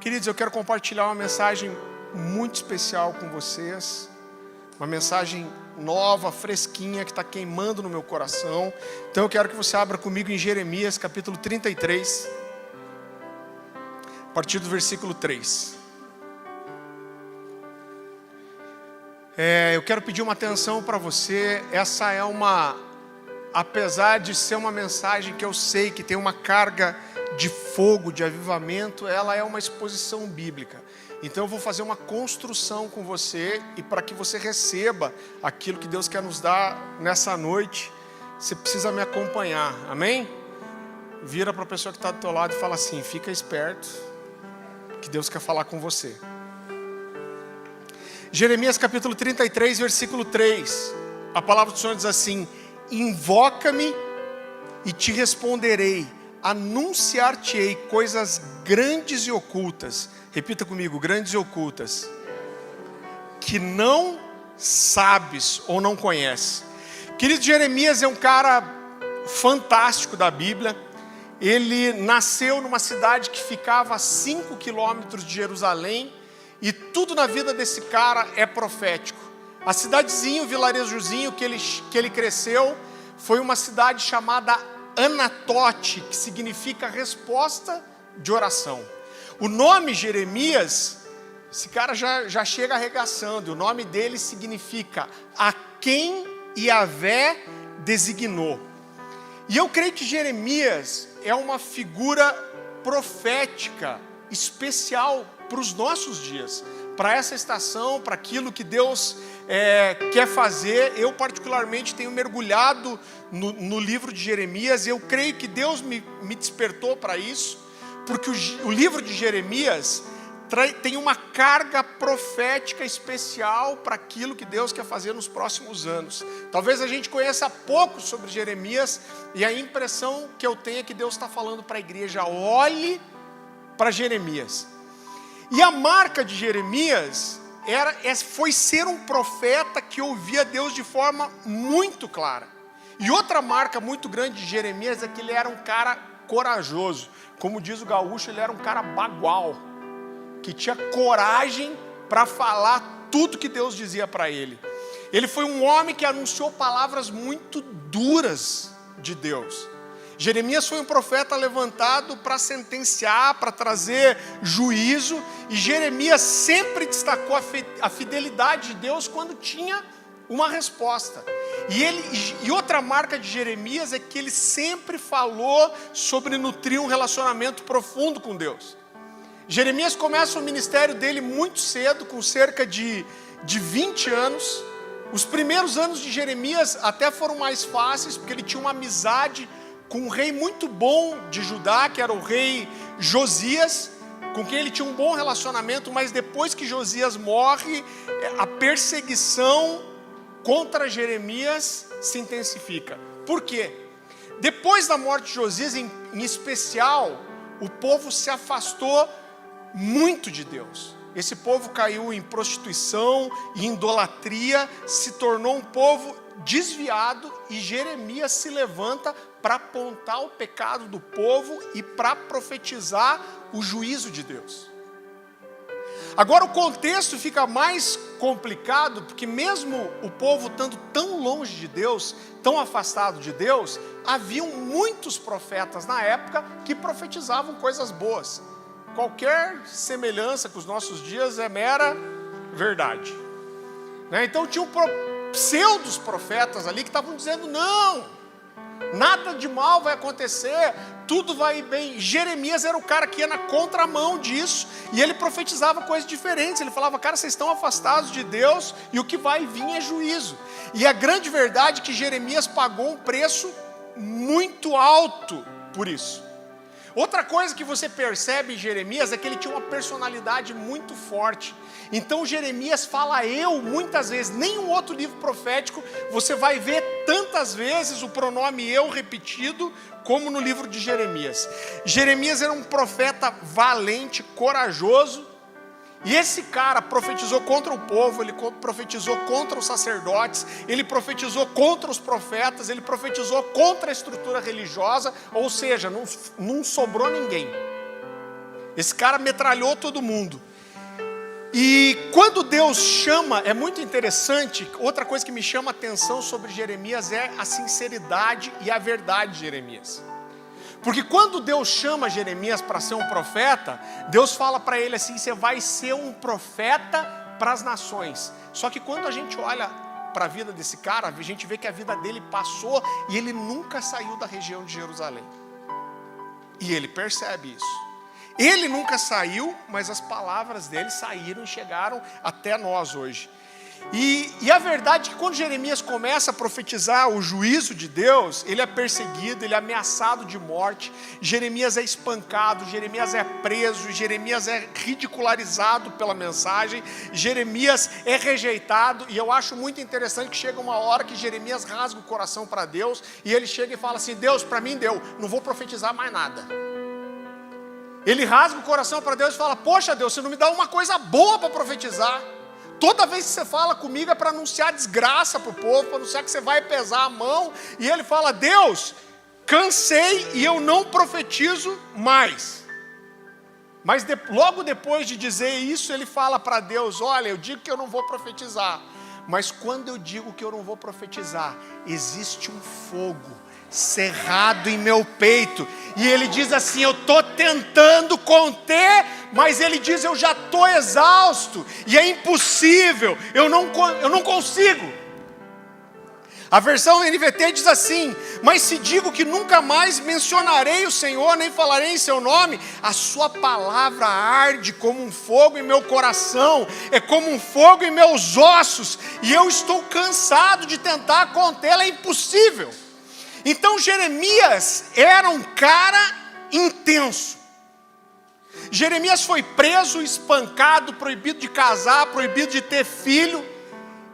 Queridos, eu quero compartilhar uma mensagem muito especial com vocês. Uma mensagem nova, fresquinha, que está queimando no meu coração. Então eu quero que você abra comigo em Jeremias capítulo 33, a partir do versículo 3. Eu quero pedir uma atenção para você. Essa é apesar de ser uma mensagem que eu sei que tem uma carga de fogo, de avivamento, ela é uma exposição bíblica. Então eu vou fazer uma construção com você, e para que você receba aquilo que Deus quer nos dar nessa noite, você precisa me acompanhar, amém? Vira para a pessoa que está do teu lado e fala assim: fica esperto, que Deus quer falar com você. Jeremias capítulo 33, versículo 3, a palavra do Senhor diz assim: invoca-me e te responderei, anunciar-te-ei coisas grandes e ocultas. Repita comigo: grandes e ocultas, que não sabes ou não conheces. Querido, Jeremias é um cara fantástico da Bíblia. Ele nasceu numa cidade que ficava a 5 quilômetros de Jerusalém, e tudo na vida desse cara é profético. A cidadezinha, o vilarejozinho que ele cresceu, foi uma cidade chamada Anatote, que significa resposta de oração. O nome Jeremias, esse cara já chega arregaçando. O nome dele significa a quem Yahvé designou. E eu creio que Jeremias é uma figura profética especial para os nossos dias, para essa estação, para aquilo que Deus quer fazer. Eu particularmente tenho mergulhado no livro de Jeremias, e eu creio que Deus me despertou para isso, porque o livro de Jeremias tem uma carga profética especial para aquilo que Deus quer fazer nos próximos anos. Talvez a gente conheça pouco sobre Jeremias, e a impressão que eu tenho é que Deus está falando para a igreja: olhe para Jeremias. E a marca de Jeremias foi ser um profeta que ouvia Deus de forma muito clara. E outra marca muito grande de Jeremias é que ele era um cara corajoso. Como diz o gaúcho, ele era um cara bagual, que tinha coragem para falar tudo que Deus dizia para ele. Ele foi um homem que anunciou palavras muito duras de Deus. Jeremias foi um profeta levantado para sentenciar, para trazer juízo, e Jeremias sempre destacou a fidelidade de Deus quando tinha uma resposta. E outra marca de Jeremias é que ele sempre falou sobre nutrir um relacionamento profundo com Deus. Jeremias começa o ministério dele muito cedo, com cerca de 20 anos. Os primeiros anos de Jeremias até foram mais fáceis, porque ele tinha uma amizade com um rei muito bom de Judá, que era o rei Josias, com quem ele tinha um bom relacionamento. Mas depois que Josias morre, a perseguição contra Jeremias se intensifica. Por quê? Depois da morte de Josias, em especial, o povo se afastou muito de Deus. Esse povo caiu em prostituição e idolatria, se tornou um povo desviado, e Jeremias se levanta para apontar o pecado do povo e para profetizar o juízo de Deus. Agora o contexto fica mais complicado, porque mesmo o povo estando tão longe de Deus, tão afastado de Deus, haviam muitos profetas na época que profetizavam coisas boas. Qualquer semelhança com os nossos dias é mera verdade, né? Então tinham pseudos profetas ali que estavam dizendo: não, nada de mal vai acontecer, tudo vai bem. Jeremias era o cara que ia na contramão disso, e ele profetizava coisas diferentes. Ele falava: cara, vocês estão afastados de Deus, e o que vai vir é juízo. E a grande verdade é que Jeremias pagou um preço muito alto por isso. Outra coisa que você percebe em Jeremias é que ele tinha uma personalidade muito forte. Então Jeremias fala eu muitas vezes. Nenhum outro livro profético você vai ver tantas vezes o pronome eu repetido como no livro de Jeremias. Jeremias era um profeta valente, corajoso. E esse cara profetizou contra o povo, ele profetizou contra os sacerdotes, ele profetizou contra os profetas, ele profetizou contra a estrutura religiosa, ou seja, não sobrou ninguém. Esse cara metralhou todo mundo. E quando Deus chama, é muito interessante, outra coisa que me chama a atenção sobre Jeremias é a sinceridade e a verdade de Jeremias. Porque quando Deus chama Jeremias para ser um profeta, Deus fala para ele assim: você vai ser um profeta para as nações. Só que quando a gente olha para a vida desse cara, a gente vê que a vida dele passou e ele nunca saiu da região de Jerusalém. E ele percebe isso. Ele nunca saiu, mas as palavras dele saíram e chegaram até nós hoje. E a verdade é que quando Jeremias começa a profetizar o juízo de Deus, ele é perseguido, ele é ameaçado de morte, Jeremias é espancado, Jeremias é preso, Jeremias é ridicularizado pela mensagem, Jeremias é rejeitado. E eu acho muito interessante que chega uma hora que Jeremias rasga o coração para Deus, e ele chega e fala assim: Deus, para mim deu, não vou profetizar mais nada. Ele rasga o coração para Deus e fala: poxa Deus, você não me dá uma coisa boa para profetizar. Toda vez que você fala comigo é para anunciar desgraça para o povo, para anunciar que você vai pesar a mão. E ele fala: Deus, cansei e eu não profetizo mais. Mas logo depois de dizer isso, ele fala para Deus: olha, eu digo que eu não vou profetizar, mas quando eu digo que eu não vou profetizar, existe um fogo cerrado em meu peito. E ele diz assim: eu estou tentando conter, mas ele diz: eu já estou exausto, e é impossível, eu não consigo. A versão NVT diz assim: mas se digo que nunca mais mencionarei o Senhor, nem falarei em seu nome, a sua palavra arde como um fogo em meu coração, é como um fogo em meus ossos, e eu estou cansado de tentar contê-la, é impossível. Então Jeremias era um cara intenso. Jeremias foi preso, espancado, proibido de casar, proibido de ter filho.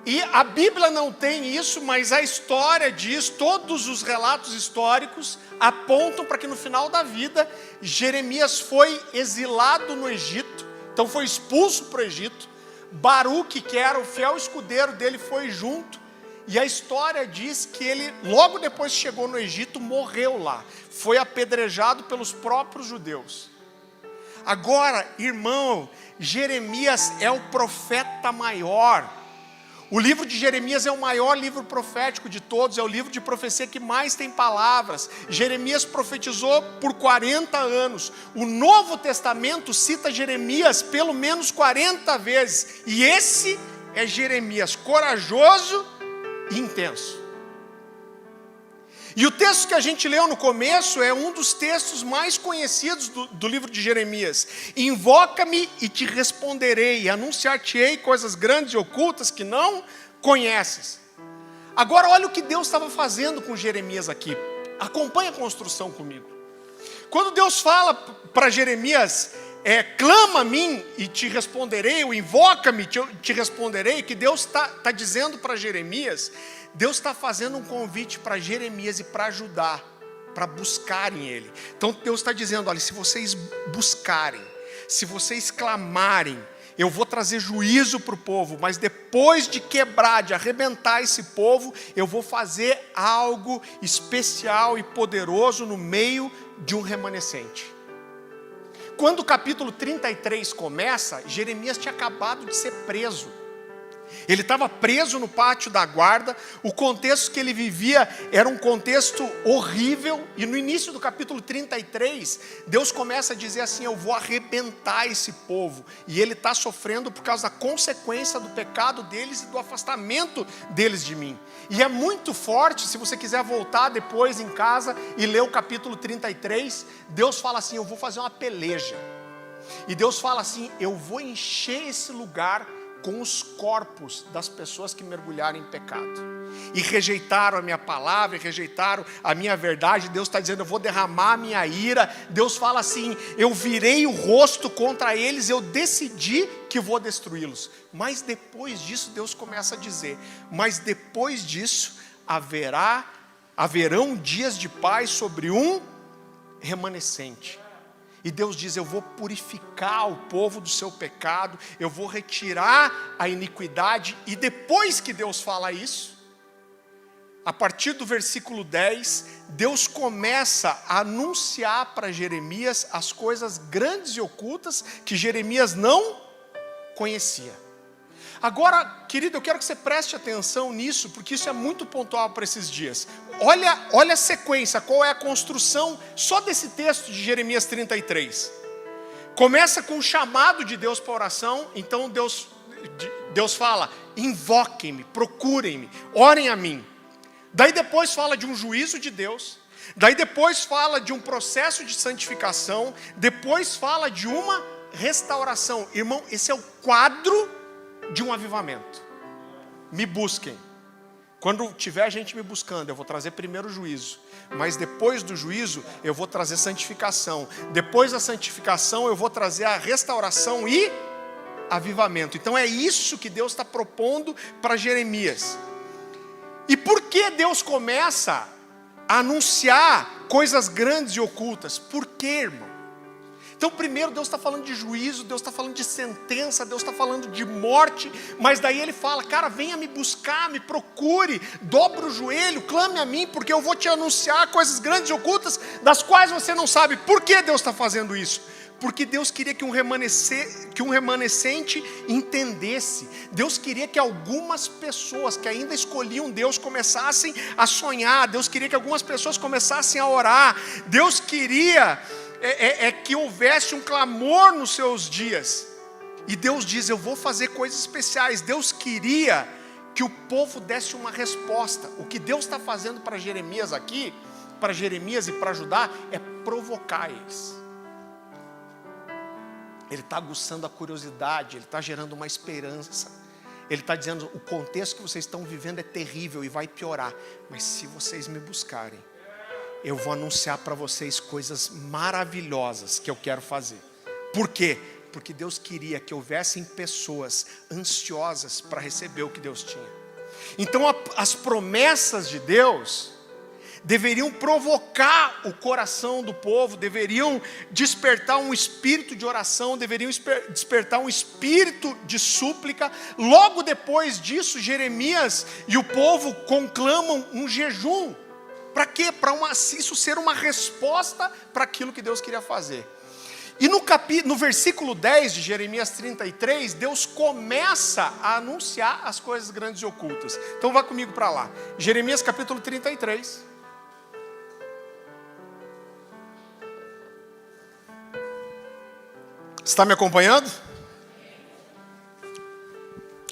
E a Bíblia não tem isso, mas a história diz, todos os relatos históricos apontam para que no final da vida, Jeremias foi exilado no Egito, então foi expulso para o Egito. Baruque, que era o fiel escudeiro dele, foi junto. E a história diz que ele, logo depois que chegou no Egito, morreu lá. Foi apedrejado pelos próprios judeus. Agora, irmão, Jeremias é o profeta maior. O livro de Jeremias é o maior livro profético de todos. É o livro de profecia que mais tem palavras. Jeremias profetizou por 40 anos. O Novo Testamento cita Jeremias pelo menos 40 vezes. E esse é Jeremias corajoso e intenso. E o texto que a gente leu no começo é um dos textos mais conhecidos do livro de Jeremias. Invoca-me e te responderei, anunciar-te-ei coisas grandes e ocultas que não conheces. Agora olha o que Deus estava fazendo com Jeremias aqui. Acompanha a construção comigo. Quando Deus fala para Jeremias: clama a mim e te responderei, ou invoca-me e te responderei, que Deus está dizendo para Jeremias, Deus está fazendo um convite para Jeremias e para Judá, para buscarem Ele. Então Deus está dizendo: olha, se vocês buscarem, se vocês clamarem, eu vou trazer juízo para o povo, mas depois de quebrar, de arrebentar esse povo, eu vou fazer algo especial e poderoso no meio de um remanescente. Quando o capítulo 33 começa, Jeremias tinha acabado de ser preso. Ele estava preso no pátio da guarda. O contexto que ele vivia era um contexto horrível. E no início do capítulo 33, Deus começa a dizer assim: eu vou arrebentar esse povo. E ele está sofrendo por causa da consequência do pecado deles e do afastamento deles de mim. E é muito forte, se você quiser voltar depois em casa e ler o capítulo 33, Deus fala assim: eu vou fazer uma peleja. E Deus fala assim: eu vou encher esse lugar com os corpos das pessoas que mergulharam em pecado e rejeitaram a minha palavra, e rejeitaram a minha verdade. Deus está dizendo: eu vou derramar a minha ira. Deus fala assim: eu virei o rosto contra eles, eu decidi que vou destruí-los. Mas depois disso, Deus começa a dizer: mas depois disso haverão dias de paz sobre um remanescente. E Deus diz: eu vou purificar o povo do seu pecado, eu vou retirar a iniquidade. E depois que Deus fala isso, a partir do versículo 10, Deus começa a anunciar para Jeremias as coisas grandes e ocultas que Jeremias não conhecia. Agora, querido, eu quero que você preste atenção nisso, porque isso é muito pontual para esses dias. Olha a sequência, qual é a construção só desse texto de Jeremias 33. Começa com o chamado de Deus para a oração. Então Deus fala: invoquem-me, procurem-me, orem a mim. Daí depois fala de um juízo de Deus. Daí depois fala de um processo de santificação. Depois fala de uma restauração. Irmão, esse é o quadro de um avivamento. Me busquem. Quando tiver gente me buscando, eu vou trazer primeiro o juízo. Mas depois do juízo, eu vou trazer santificação. Depois da santificação, eu vou trazer a restauração e avivamento. Então é isso que Deus está propondo para Jeremias. E por que Deus começa a anunciar coisas grandes e ocultas? Por quê, irmão? Então primeiro Deus está falando de juízo, Deus está falando de sentença, Deus está falando de morte. Mas daí Ele fala: cara, venha me buscar, me procure, dobre o joelho, clame a mim, porque eu vou te anunciar coisas grandes e ocultas, das quais você não sabe. Por que Deus está fazendo isso? Porque Deus queria que um remanescente entendesse. Deus queria que algumas pessoas que ainda escolhiam Deus começassem a sonhar. Deus queria que algumas pessoas começassem a orar. Deus queria que houvesse um clamor nos seus dias. E Deus diz: eu vou fazer coisas especiais. Deus queria que o povo desse uma resposta. O que Deus está fazendo para Jeremias aqui, para Jeremias e para Judá, é provocar eles. Ele está aguçando a curiosidade, Ele está gerando uma esperança. Ele está dizendo: o contexto que vocês estão vivendo é terrível e vai piorar. Mas se vocês me buscarem, eu vou anunciar para vocês coisas maravilhosas que eu quero fazer. Por quê? Porque Deus queria que houvessem pessoas ansiosas para receber o que Deus tinha. Então as promessas de Deus deveriam provocar o coração do povo, deveriam despertar um espírito de oração, deveriam despertar um espírito de súplica. Logo depois disso, Jeremias e o povo conclamam um jejum. Para quê? Para isso ser uma resposta para aquilo que Deus queria fazer. E no versículo 10 de Jeremias 33, Deus começa a anunciar as coisas grandes e ocultas. Então vá comigo para lá. Jeremias capítulo 33. Está me acompanhando?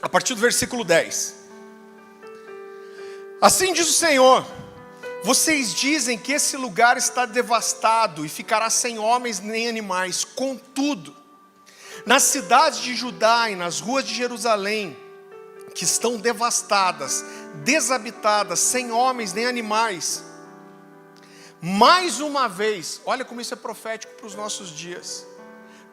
A partir do versículo 10. Assim diz o Senhor: vocês dizem que esse lugar está devastado e ficará sem homens nem animais. Contudo, nas cidades de Judá e nas ruas de Jerusalém, que estão devastadas, desabitadas, sem homens nem animais, mais uma vez, olha como isso é profético para os nossos dias.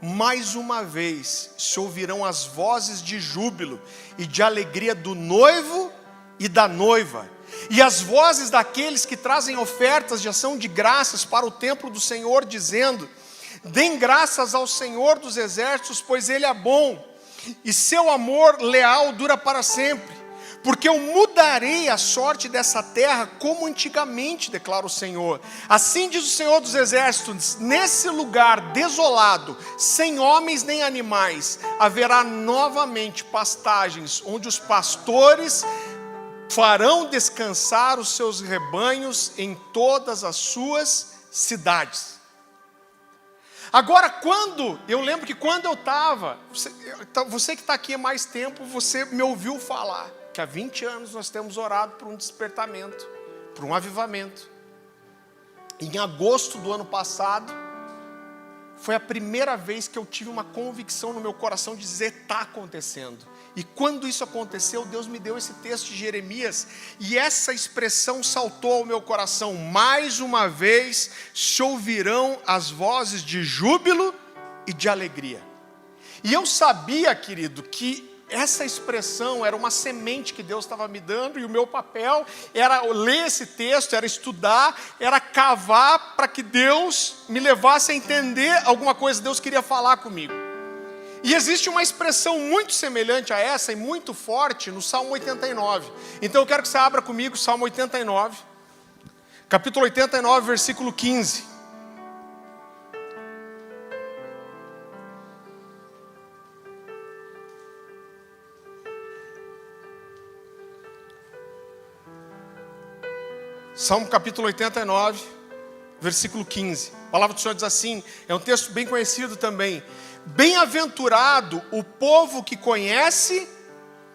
Mais uma vez se ouvirão as vozes de júbilo e de alegria do noivo e da noiva, e as vozes daqueles que trazem ofertas de ação de graças para o templo do Senhor, dizendo: deem graças ao Senhor dos exércitos, pois Ele é bom, e seu amor leal dura para sempre. Porque eu mudarei a sorte dessa terra como antigamente, declara o Senhor. Assim diz o Senhor dos exércitos: nesse lugar desolado, sem homens nem animais, haverá novamente pastagens, onde os pastores farão descansar os seus rebanhos em todas as suas cidades. Agora, eu lembro que quando eu estava, você que está aqui há mais tempo, você me ouviu falar que há 20 anos nós temos orado por um despertamento, por um avivamento. Em agosto do ano passado, foi a primeira vez que eu tive uma convicção no meu coração de dizer: está acontecendo. E quando isso aconteceu, Deus me deu esse texto de Jeremias, e essa expressão saltou ao meu coração: mais uma vez se ouvirão as vozes de júbilo e de alegria. E eu sabia, querido, que essa expressão era uma semente que Deus estava me dando, e o meu papel era ler esse texto, era estudar, era cavar para que Deus me levasse a entender alguma coisa que Deus queria falar comigo. E existe uma expressão muito semelhante a essa e muito forte no Salmo 89. Então eu quero que você abra comigo o Salmo 89, capítulo 89, versículo 15. Salmo capítulo 89, versículo 15. A palavra do Senhor diz assim, é um texto bem conhecido também. Bem-aventurado o povo que conhece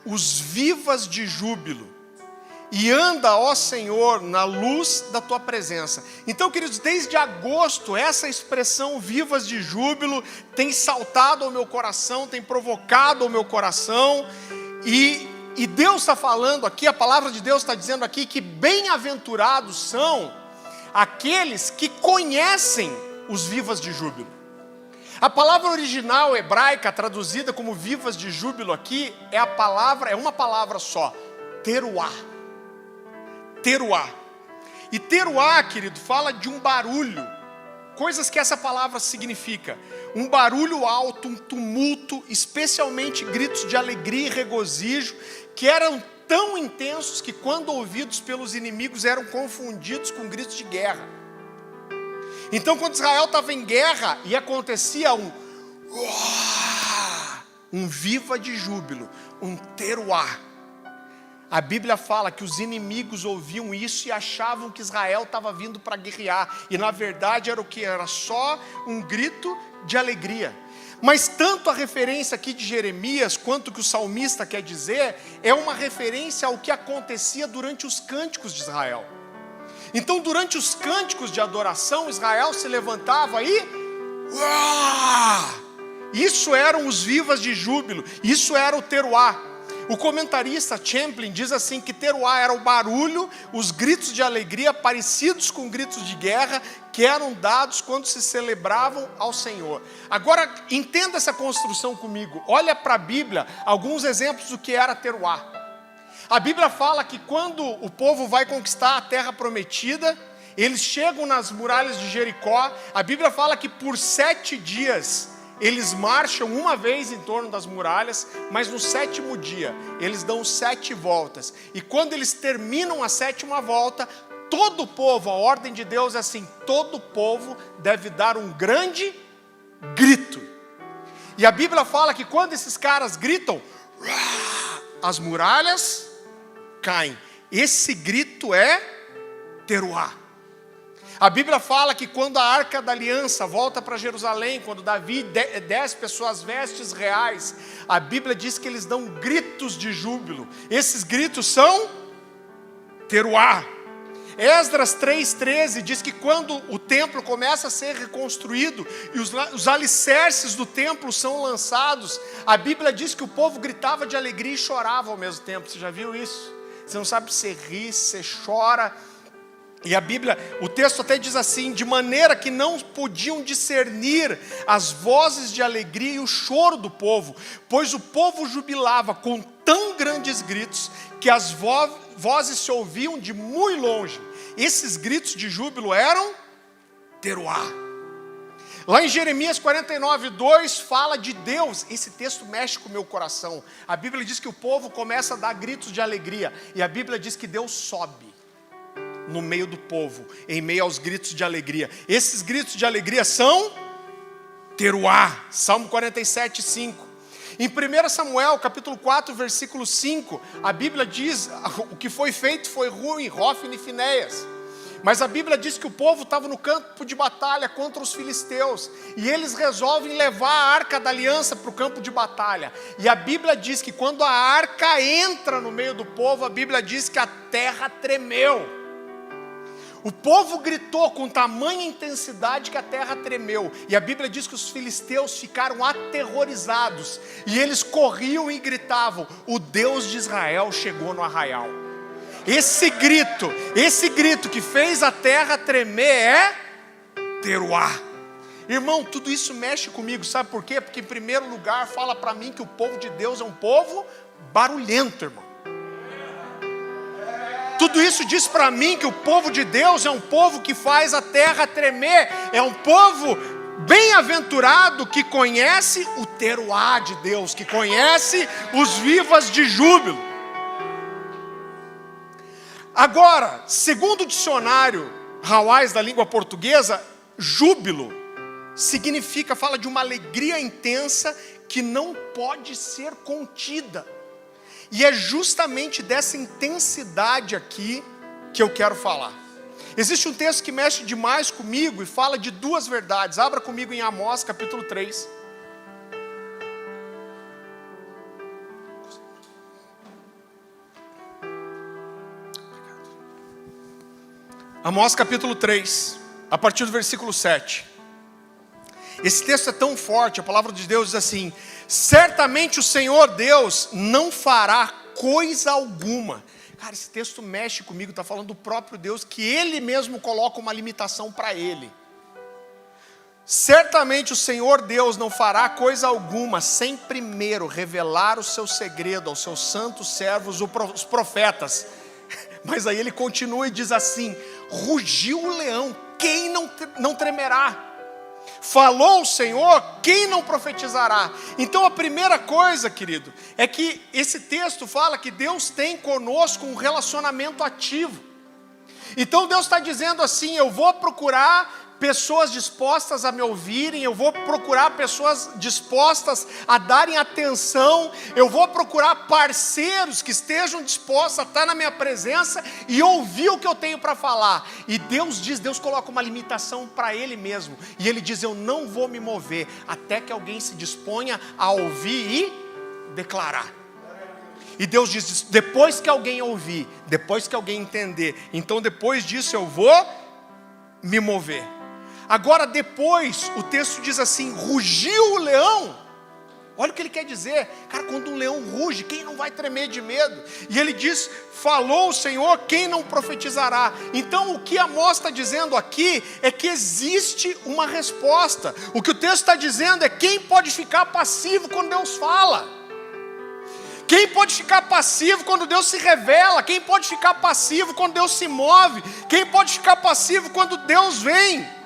os vivas de júbilo e anda, ó Senhor, na luz da tua presença. Então, queridos, desde agosto, essa expressão vivas de júbilo tem saltado ao meu coração, tem provocado ao meu coração, e Deus está falando aqui, a palavra de Deus está dizendo aqui que bem-aventurados são aqueles que conhecem os vivas de júbilo. A palavra original hebraica, traduzida como vivas de júbilo aqui, é uma palavra só, teruá. Teruá. E teruá, querido, fala de um barulho, coisas que essa palavra significa. Um barulho alto, um tumulto, especialmente gritos de alegria e regozijo, que eram tão intensos que quando ouvidos pelos inimigos eram confundidos com gritos de guerra. Então quando Israel estava em guerra e acontecia um viva de júbilo, um teruá, a Bíblia fala que os inimigos ouviam isso e achavam que Israel estava vindo para guerrear. E na verdade era o que? Era só um grito de alegria. Mas tanto a referência aqui de Jeremias, quanto o que o salmista quer dizer, é uma referência ao que acontecia durante os cânticos de Israel. Então durante os cânticos de adoração, Israel se levantava e... isso eram os vivas de júbilo, isso era o teruá. O comentarista Champlin diz assim que teruá era o barulho, os gritos de alegria parecidos com gritos de guerra que eram dados quando se celebravam ao Senhor. Agora entenda essa construção comigo, olha para a Bíblia alguns exemplos do que era teruá. A Bíblia fala que quando o povo vai conquistar a terra prometida, eles chegam nas muralhas de Jericó, a Bíblia fala que por 7 dias... eles marcham uma vez em torno das muralhas, mas no 7º dia, eles dão 7 voltas. E quando eles terminam a 7ª volta, todo o povo, a ordem de Deus é assim, todo o povo deve dar um grande grito. E a Bíblia fala que quando esses caras gritam, as muralhas caem. Esse grito é teruá. A Bíblia fala que quando a Arca da Aliança volta para Jerusalém, quando Davi desce suas vestes reais, a Bíblia diz que eles dão gritos de júbilo. Esses gritos são teruá. Esdras 3,13 diz que quando o templo começa a ser reconstruído e os alicerces do templo são lançados, a Bíblia diz que o povo gritava de alegria e chorava ao mesmo tempo. Você já viu isso? Você não sabe se ri, se chora. E a Bíblia, o texto até diz assim, de maneira que não podiam discernir as vozes de alegria e o choro do povo, pois o povo jubilava com tão grandes gritos que as vozes se ouviam de muito longe. Esses gritos de júbilo eram teruá. Lá em Jeremias 49:2 fala de Deus. Esse texto mexe com o meu coração. A Bíblia diz que o povo começa a dar gritos de alegria, e a Bíblia diz que Deus sobe no meio do povo, em meio aos gritos de alegria. Esses gritos de alegria são teruá. Salmo 47:5. Em 1 Samuel, capítulo 4, versículo 5, a Bíblia diz, o que foi feito foi ruim, Hófni e Finéias. Mas a Bíblia diz que o povo estava no campo de batalha contra os filisteus, e eles resolvem levar a Arca da Aliança para o campo de batalha. E a Bíblia diz que quando a arca entra no meio do povo, a Bíblia diz que a terra tremeu. O povo gritou com tamanha intensidade que a terra tremeu. E a Bíblia diz que os filisteus ficaram aterrorizados. E eles corriam e gritavam: o Deus de Israel chegou no arraial. Esse grito que fez a terra tremer é teruá. Irmão, tudo isso mexe comigo, sabe por quê? Porque em primeiro lugar fala para mim que o povo de Deus é um povo barulhento, irmão. Tudo isso diz para mim que o povo de Deus é um povo que faz a terra tremer, é um povo Bem-aventurado que conhece o teruá de Deus, que conhece os vivas de júbilo. Agora, segundo o dicionário Hawais da língua portuguesa, júbilo significa, fala de uma alegria intensa que não pode ser contida. E é justamente dessa intensidade aqui que eu quero falar. Existe um texto que mexe demais comigo e fala de duas verdades. Abra comigo em Amós capítulo 3. Amós capítulo 3, a partir do versículo 7. Esse texto é tão forte, a palavra de Deus diz assim: certamente o Senhor Deus não fará coisa alguma. Cara, esse texto mexe comigo, está falando do próprio Deus, que Ele mesmo coloca uma limitação para Ele. Certamente o Senhor Deus não fará coisa alguma, sem primeiro revelar o seu segredo aos seus santos servos, os profetas. Mas aí ele continua e diz assim: rugiu o leão, quem não tremerá? Falou o Senhor, quem não profetizará? Então a primeira coisa, querido, é que esse texto fala que Deus tem conosco um relacionamento ativo. Então Deus está dizendo assim: eu vou procurar pessoas dispostas a me ouvirem, eu vou procurar pessoas dispostas a darem atenção, eu vou procurar parceiros que estejam dispostos a estar na minha presença e ouvir o que eu tenho para falar. E Deus diz, Deus coloca uma limitação para Ele mesmo, e Ele diz: eu não vou me mover até que alguém se disponha a ouvir e declarar. E Deus diz, depois que alguém ouvir, depois que alguém entender, então depois disso eu vou me mover. Agora depois, o texto diz assim: rugiu o leão. Olha o que ele quer dizer. Cara, quando um leão ruge, quem não vai tremer de medo? E ele diz: falou o Senhor, quem não profetizará? Então o que Amós está dizendo aqui é que existe uma resposta. O que o texto está dizendo é: quem pode ficar passivo quando Deus fala? Quem pode ficar passivo quando Deus se revela? Quem pode ficar passivo quando Deus se move? Quem pode ficar passivo quando Deus vem?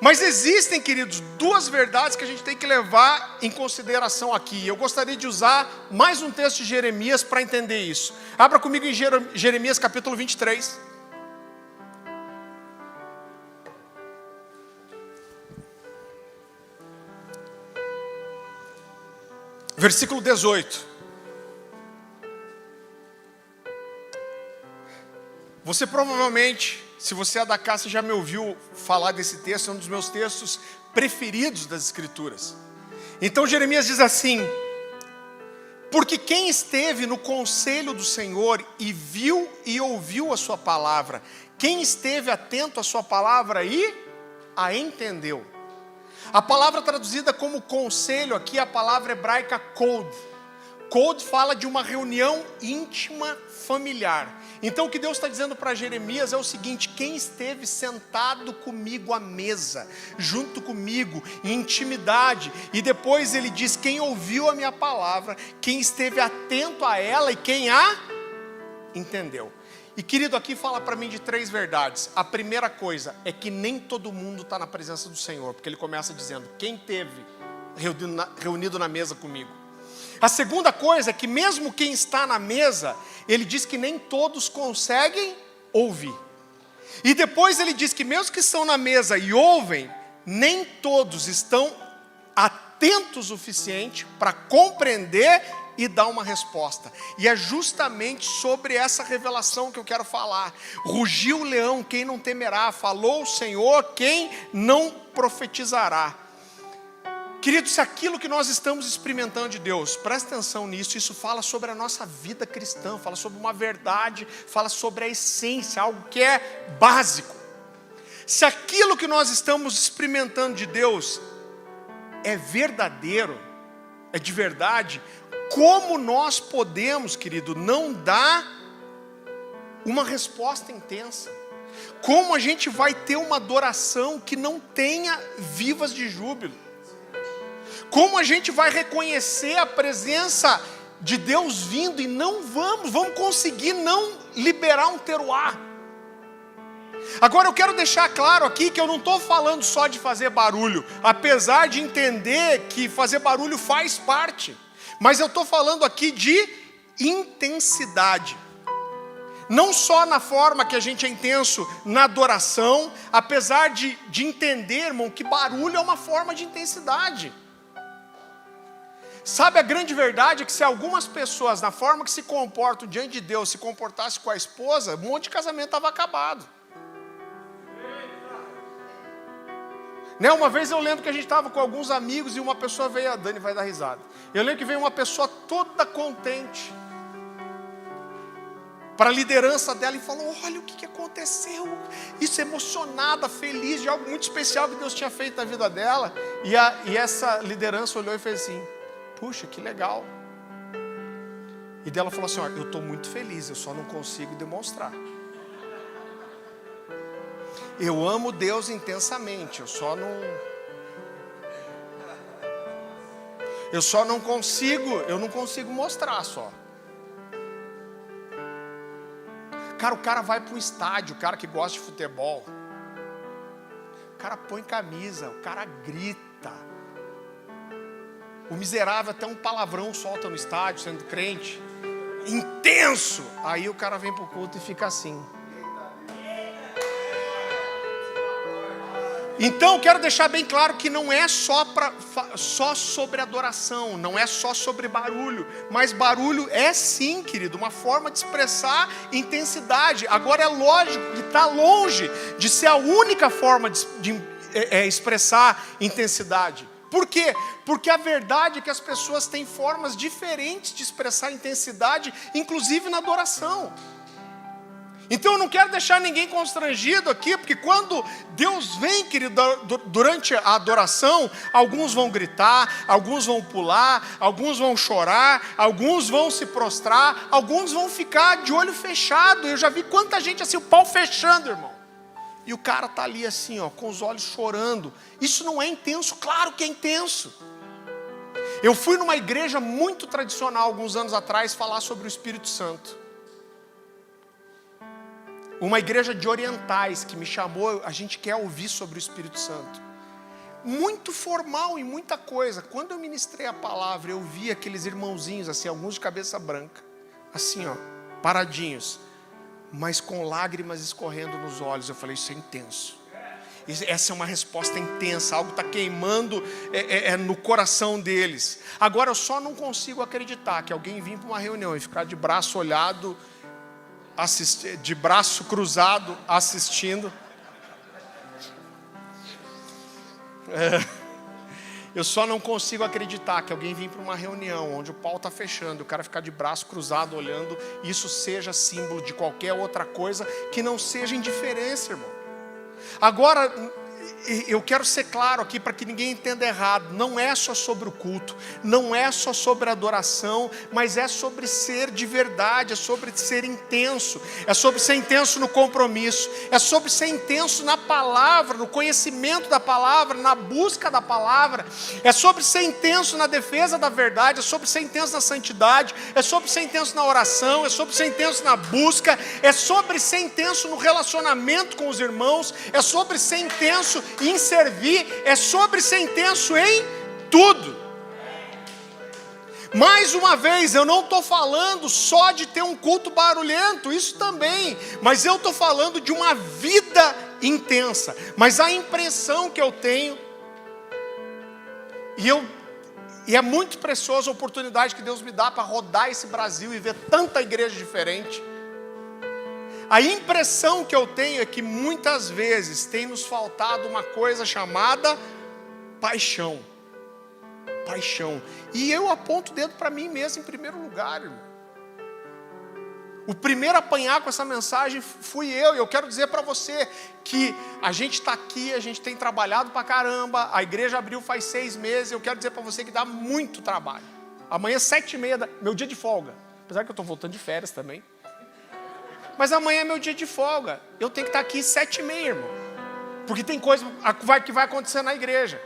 Mas existem, queridos, duas verdades que a gente tem que levar em consideração aqui. Eu gostaria de usar mais um texto de Jeremias para entender isso. Abra comigo em Jeremias capítulo 23. Versículo 18. Você provavelmente, se você é da casa, já me ouviu falar desse texto, é um dos meus textos preferidos das Escrituras. Então Jeremias diz assim: porque quem esteve no conselho do Senhor e viu e ouviu a sua palavra, quem esteve atento à sua palavra e a entendeu. A palavra traduzida como conselho aqui é a palavra hebraica kod. Kod fala de uma reunião íntima familiar. Então o que Deus está dizendo para Jeremias é o seguinte: quem esteve sentado comigo à mesa, junto comigo, em intimidade, e depois ele diz: quem ouviu a minha palavra, quem esteve atento a ela e quem a entendeu. E querido, aqui fala para mim de três verdades. A primeira coisa é que nem todo mundo está na presença do Senhor, porque ele começa dizendo: quem teve reunido na mesa comigo. A segunda coisa é que mesmo quem está na mesa, ele diz que nem todos conseguem ouvir. E depois ele diz que mesmo que estão na mesa e ouvem, nem todos estão atentos o suficiente para compreender e dar uma resposta. E é justamente sobre essa revelação que eu quero falar. Rugiu o leão, quem não temerá? Falou o Senhor, quem não profetizará? Querido, se aquilo que nós estamos experimentando de Deus, presta atenção nisso, isso fala sobre a nossa vida cristã, fala sobre uma verdade, fala sobre a essência, algo que é básico. Se aquilo que nós estamos experimentando de Deus é verdadeiro, é de verdade, como nós podemos, querido, não dar uma resposta intensa? Como a gente vai ter uma adoração que não tenha vivas de júbilo? Como a gente vai reconhecer a presença de Deus vindo e não vamos conseguir não liberar um teruá? Agora eu quero deixar claro aqui que eu não estou falando só de fazer barulho, apesar de entender que fazer barulho faz parte, mas eu estou falando aqui de intensidade. Não só na forma que a gente é intenso na adoração, apesar de entender, irmão, que barulho é uma forma de intensidade. Sabe, a grande verdade é que se algumas pessoas, na forma que se comportam diante de Deus, se comportassem com a esposa, um monte de casamento estava acabado. Né? Uma vez eu lembro que a gente estava com alguns amigos e uma pessoa veio, a Dani vai dar risada. Eu lembro que veio uma pessoa toda contente para a liderança dela e falou: olha o que aconteceu. Isso, emocionada, feliz de algo muito especial que Deus tinha feito na vida dela. E essa liderança olhou e fez assim: puxa, que legal. E dela falou assim: ó, eu estou muito feliz, eu só não consigo demonstrar. Eu amo Deus intensamente, eu só não consigo mostrar só. Cara, o cara vai para o estádio, o cara que gosta de futebol, o cara põe camisa, o cara grita. O miserável até um palavrão solta no estádio, sendo crente. Intenso. Aí o cara vem para o culto e fica assim. Então, quero deixar bem claro que não é só sobre adoração, não é só sobre barulho, mas barulho é sim, querido, uma forma de expressar intensidade. Agora é lógico que está longe de ser a única forma de expressar intensidade. Por quê? Porque a verdade é que as pessoas têm formas diferentes de expressar intensidade, inclusive na adoração. Então eu não quero deixar ninguém constrangido aqui, porque quando Deus vem, querido, durante a adoração, alguns vão gritar, alguns vão pular, alguns vão chorar, alguns vão se prostrar, alguns vão ficar de olho fechado. Eu já vi quanta gente assim, o pau fechando, irmão. E o cara está ali assim, ó, com os olhos chorando. Isso não é intenso? Claro que é intenso. Eu fui numa igreja muito tradicional, alguns anos atrás, falar sobre o Espírito Santo. Uma igreja de orientais que me chamou, a gente quer ouvir sobre o Espírito Santo. Muito formal em muita coisa. Quando eu ministrei a palavra, eu vi aqueles irmãozinhos, assim, alguns de cabeça branca, assim, ó, paradinhos, mas com lágrimas escorrendo nos olhos. Eu falei: isso é intenso. Essa é uma resposta intensa, algo está queimando no coração deles. Agora eu só não consigo acreditar que alguém vir para uma reunião e ficar de braço olhado, de braço cruzado, assistindo. Eu só não consigo acreditar que alguém vem para uma reunião onde o pau está fechando, o cara ficar de braço cruzado olhando, isso seja símbolo de qualquer outra coisa que não seja indiferença, irmão. Agora, eu quero ser claro aqui para que ninguém entenda errado. Não é só sobre o culto, não é só sobre a adoração, mas é sobre ser de verdade, é sobre ser intenso, é sobre ser intenso no compromisso, é sobre ser intenso na palavra, no conhecimento da palavra, na busca da palavra, é sobre ser intenso na defesa da verdade, é sobre ser intenso na santidade, é sobre ser intenso na oração, é sobre ser intenso na busca, é sobre ser intenso no relacionamento com os irmãos, é sobre ser intenso em servir, é sobre ser intenso em tudo. Mais uma vez, eu não estou falando só de ter um culto barulhento, isso também, mas eu estou falando de uma vida intensa. Mas a impressão que eu tenho, e é muito preciosa a oportunidade que Deus me dá para rodar esse Brasil e ver tanta igreja diferente. A impressão que eu tenho é que muitas vezes tem nos faltado uma coisa chamada paixão. Paixão. E eu aponto o dedo para mim mesmo em primeiro lugar, irmão. O primeiro a apanhar com essa mensagem fui eu. E eu quero dizer para você que a gente está aqui, a gente tem trabalhado para caramba. A igreja abriu faz 6 meses. Eu quero dizer para você que dá muito trabalho. Amanhã 7h30, meu dia de folga. Apesar que eu estou voltando de férias também. Mas amanhã é meu dia de folga. Eu tenho que estar aqui 7h30, irmão. Porque tem coisa que vai acontecer na igreja.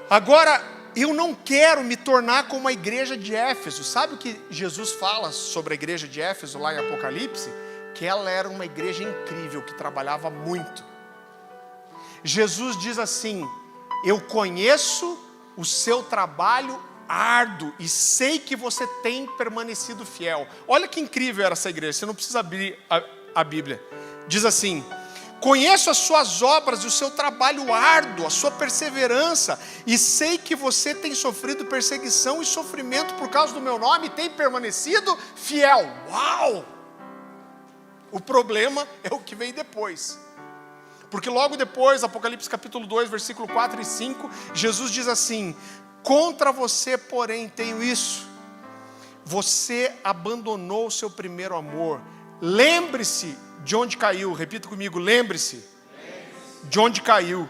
Agora, eu não quero me tornar como a igreja de Éfeso. Sabe o que Jesus fala sobre a igreja de Éfeso lá em Apocalipse? aquela era uma igreja incrível, que trabalhava muito. Jesus diz assim: eu conheço o seu trabalho árduo e sei que você tem permanecido fiel. Olha que incrível era essa igreja, você não precisa abrir a Bíblia. Diz assim: conheço as suas obras e o seu trabalho árduo, a sua perseverança, e sei que você tem sofrido perseguição e sofrimento por causa do meu nome e tem permanecido fiel. Uau! O problema é o que vem depois. Porque logo depois, Apocalipse capítulo 2, versículo 4 e 5, Jesus diz assim: contra você, porém, tenho isso. Você abandonou o seu primeiro amor. Lembre-se de onde caiu. Repita comigo: lembre-se de onde caiu.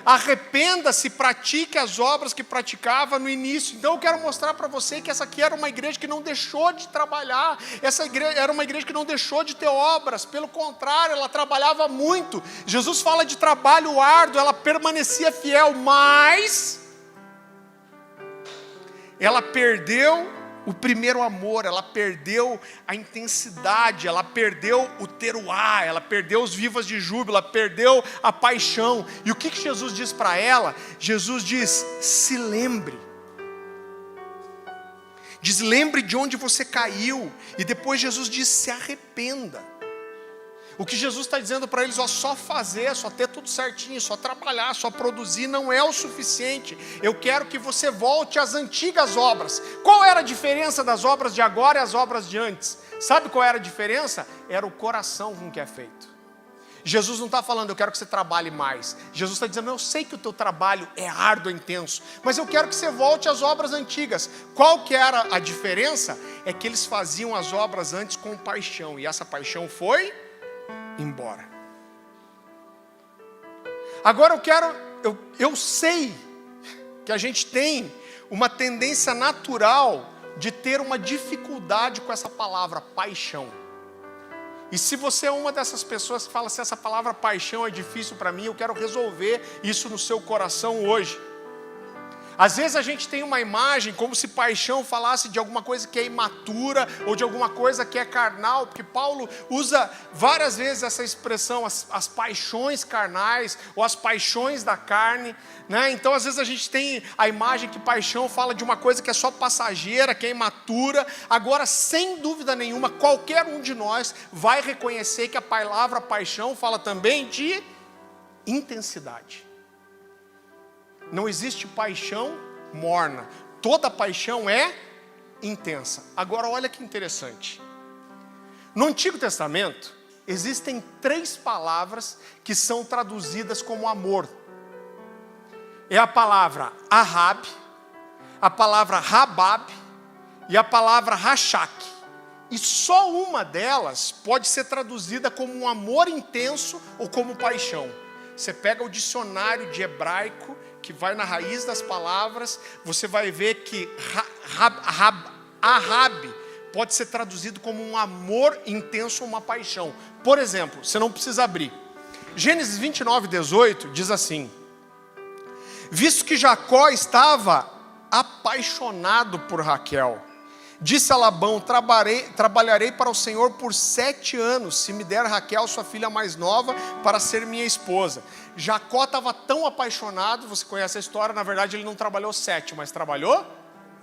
Arrependa-se, pratique as obras que praticava no início. Então eu quero mostrar para você que essa aqui era uma igreja que não deixou de trabalhar. Essa igreja era uma igreja que não deixou de ter obras. Pelo contrário, ela trabalhava muito. Jesus fala de trabalho árduo, ela permanecia fiel, mas ela perdeu o primeiro amor, ela perdeu a intensidade, ela perdeu o teruá, ela perdeu os vivas de júbilo, ela perdeu a paixão. E o que Jesus diz para ela? Jesus diz: se lembre. Diz: lembre de onde você caiu. E depois Jesus diz: se arrependa. O que Jesus está dizendo para eles: ó, só fazer, só ter tudo certinho, só trabalhar, só produzir não é o suficiente. Eu quero que você volte às antigas obras. Qual era a diferença das obras de agora e as obras de antes? Sabe qual era a diferença? Era o coração com que é feito. Jesus não está falando: eu quero que você trabalhe mais. Jesus está dizendo: eu sei que o teu trabalho é árduo, é intenso, mas eu quero que você volte às obras antigas. Qual que era a diferença? É que eles faziam as obras antes com paixão, e essa paixão foi embora. Agora eu sei que a gente tem uma tendência natural de ter uma dificuldade com essa palavra paixão. E se você é uma dessas pessoas que fala assim: essa palavra paixão é difícil para mim, eu quero resolver isso no seu coração hoje. Às vezes a gente tem uma imagem como se paixão falasse de alguma coisa que é imatura ou de alguma coisa que é carnal, porque Paulo usa várias vezes essa expressão, as paixões carnais ou as paixões da carne, né? Então às vezes a gente tem a imagem que paixão fala de uma coisa que é só passageira, que é imatura. Agora, sem dúvida nenhuma, qualquer um de nós vai reconhecer que a palavra paixão fala também de intensidade. Não existe paixão morna. Toda paixão é intensa. Agora olha que interessante. No Antigo Testamento, existem 3 palavras que são traduzidas como amor. É a palavra Ahab, a palavra Rabab e a palavra Rachak. E só uma delas pode ser traduzida como um amor intenso ou como paixão. Você pega o dicionário de hebraico, que vai na raiz das palavras, você vai ver que Ahab pode ser traduzido como um amor intenso ou uma paixão. Por exemplo, você não precisa abrir. Gênesis 29, 18 diz assim: visto que Jacó estava apaixonado por Raquel, disse a Labão: trabalharei para o Senhor por 7 anos, se me der Raquel, sua filha mais nova, para ser minha esposa. Jacó estava tão apaixonado, você conhece a história, na verdade ele não trabalhou 7, mas trabalhou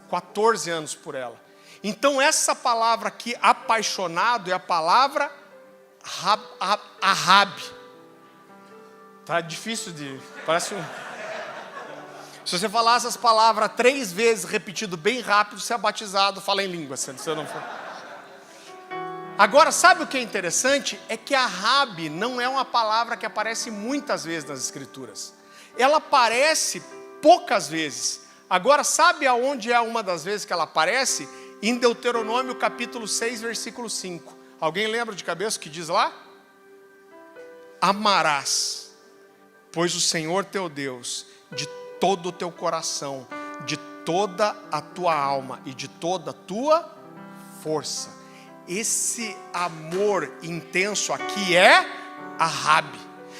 14 anos por ela. Então essa palavra aqui, apaixonado, é a palavra Ahab. Tá difícil de... parece um... Se você falar essas palavras 3 vezes repetido bem rápido, você é batizado, fala em língua. Se você não for... Agora, sabe o que é interessante? É que Ahab não é uma palavra que aparece muitas vezes nas Escrituras. Ela aparece poucas vezes. Agora, sabe aonde é uma das vezes que ela aparece? Em Deuteronômio capítulo 6, versículo 5. Alguém lembra de cabeça o que diz lá? Amarás, pois o Senhor teu Deus, de todo o teu coração, de toda a tua alma e de toda a tua força. Esse amor intenso aqui é Ahab.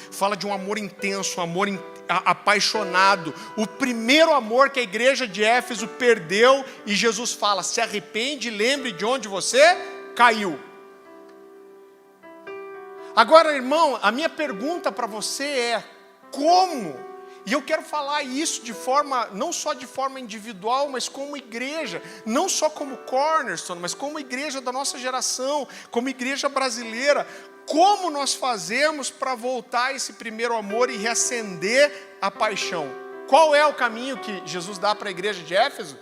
Fala de um amor intenso, um amor apaixonado. O primeiro amor que a igreja de Éfeso perdeu, e Jesus fala: se arrepende, lembre de onde você caiu. Agora, irmão, a minha pergunta para você é: como? E eu quero falar isso de forma, não só de forma individual, mas como igreja, não só como Cornerstone, mas como igreja da nossa geração, como igreja brasileira. Como nós fazemos para voltar a esse primeiro amor e reacender a paixão? Qual é o caminho que Jesus dá para a igreja de Éfeso?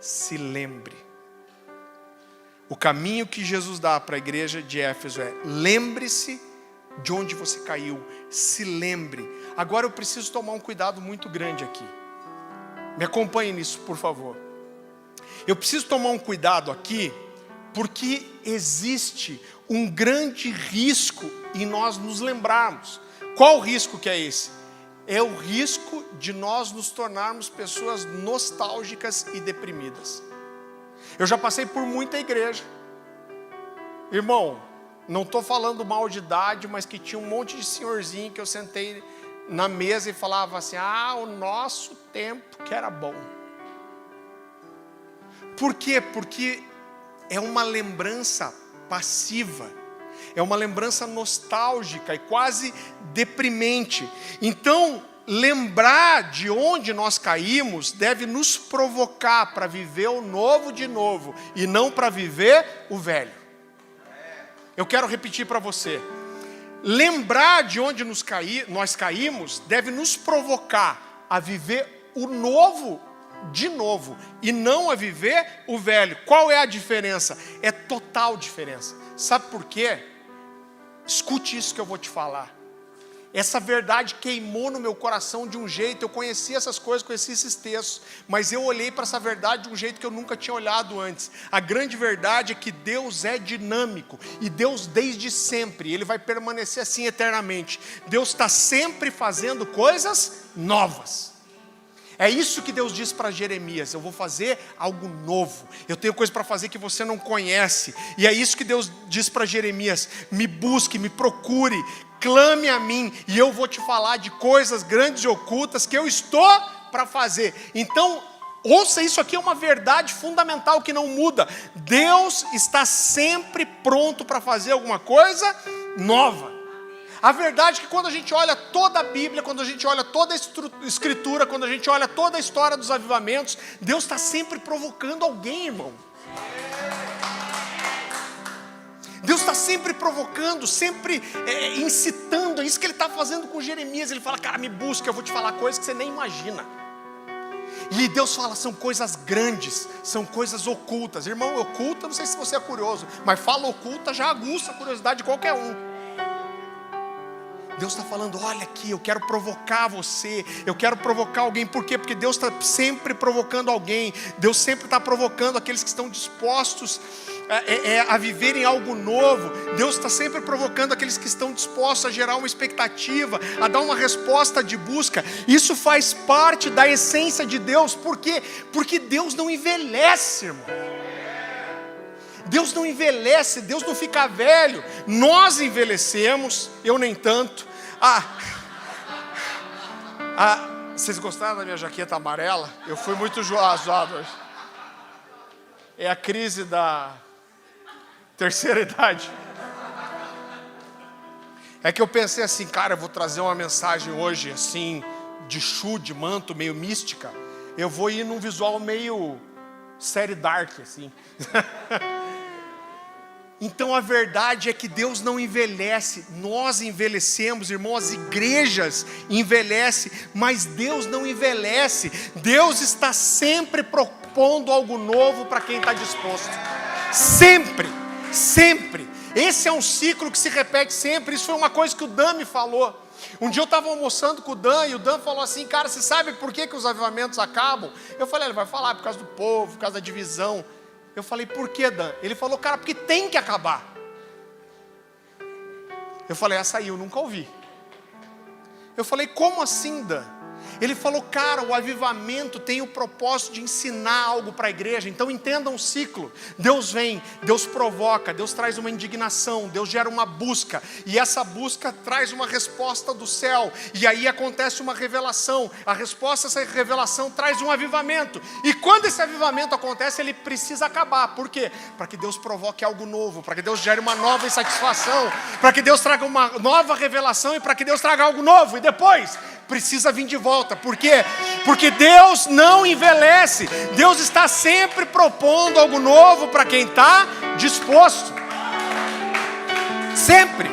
Se lembre. O caminho que Jesus dá para a igreja de Éfeso é: lembre-se de onde você caiu, se lembre. Agora eu preciso tomar um cuidado muito grande aqui. Me acompanhe nisso, por favor. Eu preciso tomar um cuidado aqui, porque existe um grande risco em nós nos lembrarmos. Qual o risco que é esse? É o risco de nós nos tornarmos pessoas nostálgicas e deprimidas. Eu já passei por muita igreja, irmão, não estou falando mal de idade, mas que tinha um monte de senhorzinho que eu sentei na mesa e falava assim: o nosso tempo que era bom. Por quê? Porque é uma lembrança passiva, é uma lembrança nostálgica e quase deprimente. Então, lembrar de onde nós caímos deve nos provocar para viver o novo de novo e não para viver o velho. Eu quero repetir para você: lembrar de onde nós caímos deve nos provocar a viver o novo de novo e não a viver o velho. Qual é a diferença? É total diferença. Sabe por quê? Escute isso que eu vou te falar. Essa verdade queimou no meu coração de um jeito. Eu conhecia essas coisas, conhecia esses textos, mas eu olhei para essa verdade de um jeito que eu nunca tinha olhado antes. A grande verdade é que Deus é dinâmico, e Deus desde sempre, Ele vai permanecer assim eternamente. Deus está sempre fazendo coisas novas. É isso que Deus diz para Jeremias: eu vou fazer algo novo, eu tenho coisa para fazer que você não conhece. E é isso que Deus diz para Jeremias: me busque, me procure, clame a mim, e eu vou te falar de coisas grandes e ocultas que eu estou para fazer. Então, ouça, isso aqui é uma verdade fundamental que não muda. Deus está sempre pronto para fazer alguma coisa nova. A verdade é que quando a gente olha toda a Bíblia, quando a gente olha toda a Escritura, quando a gente olha toda a história dos avivamentos, Deus está sempre provocando alguém, irmão. Deus está sempre provocando, sempre incitando. É isso que Ele está fazendo com Jeremias. Ele fala: cara, me busca, eu vou te falar coisas que você nem imagina. E Deus fala: são coisas grandes, são coisas ocultas. Irmão, oculta, não sei se você é curioso, mas fala oculta, já aguça a curiosidade de qualquer um. Deus está falando: olha aqui, eu quero provocar você, eu quero provocar alguém. Por quê? Porque Deus está sempre provocando alguém. Deus sempre está provocando aqueles que estão dispostos a viverem algo novo. Deus está sempre provocando aqueles que estão dispostos a gerar uma expectativa, a dar uma resposta de busca. Isso faz parte da essência de Deus. Por quê? Porque Deus não envelhece, irmão. Deus não envelhece, Deus não fica velho. Nós envelhecemos, eu nem tanto. Vocês gostaram da minha jaqueta amarela? Eu fui muito zoado hoje. É a crise da terceira idade. É que eu pensei assim: cara, eu vou trazer uma mensagem hoje assim, de chu, de manto, meio mística. Eu vou ir num visual meio série dark, assim. Então a verdade é que Deus não envelhece. Nós envelhecemos, irmão, as igrejas envelhecem, mas Deus não envelhece. Deus está sempre propondo algo novo para quem está disposto. Sempre, sempre. Esse é um ciclo que se repete sempre. Isso foi uma coisa que o Dan me falou. Um dia eu estava almoçando com o Dan, e o Dan falou assim: cara, você sabe por que os avivamentos acabam? Eu falei: ele vai falar por causa do povo, por causa da divisão. Eu falei: por que, Dan? Ele falou: cara, porque tem que acabar. Eu falei: essa aí eu nunca ouvi. Eu falei: como assim, Dan? Ele falou, cara, o avivamento tem o propósito de ensinar algo para a igreja. Então entenda um ciclo. Deus vem, Deus provoca, Deus traz uma indignação, Deus gera uma busca. E essa busca traz uma resposta do céu. E aí acontece uma revelação. A resposta a essa revelação traz um avivamento. E quando esse avivamento acontece, ele precisa acabar. Por quê? Para que Deus provoque algo novo, para que Deus gere uma nova insatisfação, para que Deus traga uma nova revelação e para que Deus traga algo novo. E depois precisa vir de volta. Por quê? Porque Deus não envelhece. Deus está sempre propondo algo novo para quem está disposto. Sempre.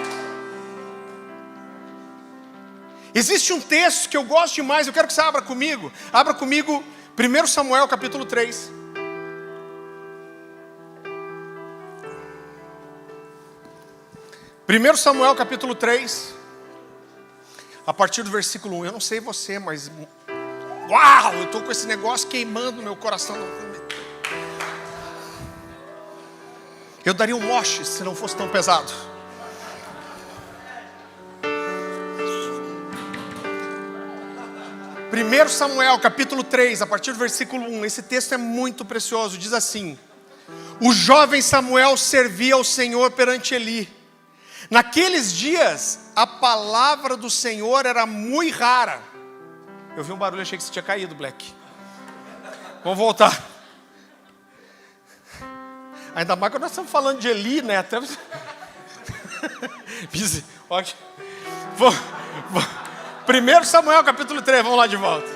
Existe um texto que eu gosto demais, eu quero que você abra comigo. Abra comigo 1 Samuel capítulo 3. Primeiro Samuel capítulo 3. A partir do versículo 1, eu não sei você, mas uau, eu estou com esse negócio queimando no meu coração. Eu daria um moche se não fosse tão pesado. Primeiro Samuel capítulo 3, a partir do versículo 1, esse texto é muito precioso, diz assim: o jovem Samuel servia ao Senhor perante Eli. Naqueles dias, a palavra do Senhor era muito rara. Eu vi um barulho, achei que você tinha caído, Black. Vamos voltar. Ainda mais que nós estamos falando de Eli, né? Até... 1 Samuel capítulo 3, vamos lá de volta.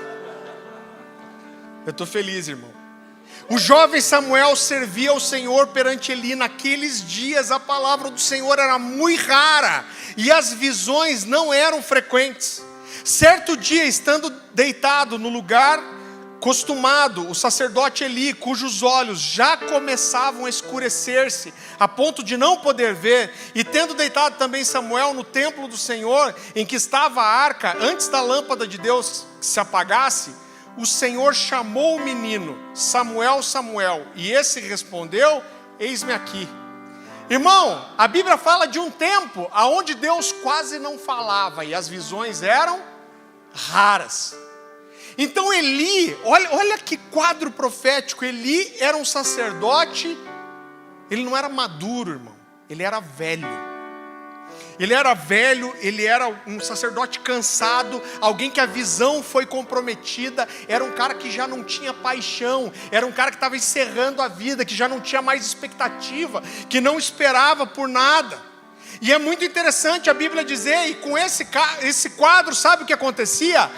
Eu estou feliz, irmão. O jovem Samuel servia ao Senhor perante Eli. Naqueles dias a palavra do Senhor era muito rara e as visões não eram frequentes. Certo dia, estando deitado no lugar costumado, o sacerdote Eli, cujos olhos já começavam a escurecer-se, a ponto de não poder ver, e tendo deitado também Samuel no templo do Senhor, em que estava a arca, antes da lâmpada de Deus se apagasse, o Senhor chamou o menino, Samuel, Samuel, e esse respondeu, eis-me aqui. Irmão, a Bíblia fala de um tempo onde Deus quase não falava, e as visões eram raras. Então Eli, olha que quadro profético, Eli era um sacerdote, ele não era maduro, irmão, ele era velho. Ele era velho, ele era um sacerdote cansado, alguém que a visão foi comprometida, era um cara que já não tinha paixão, era um cara que estava encerrando a vida, que já não tinha mais expectativa, que não esperava por nada. E é muito interessante a Bíblia dizer, e com esse quadro, sabe o que acontecia?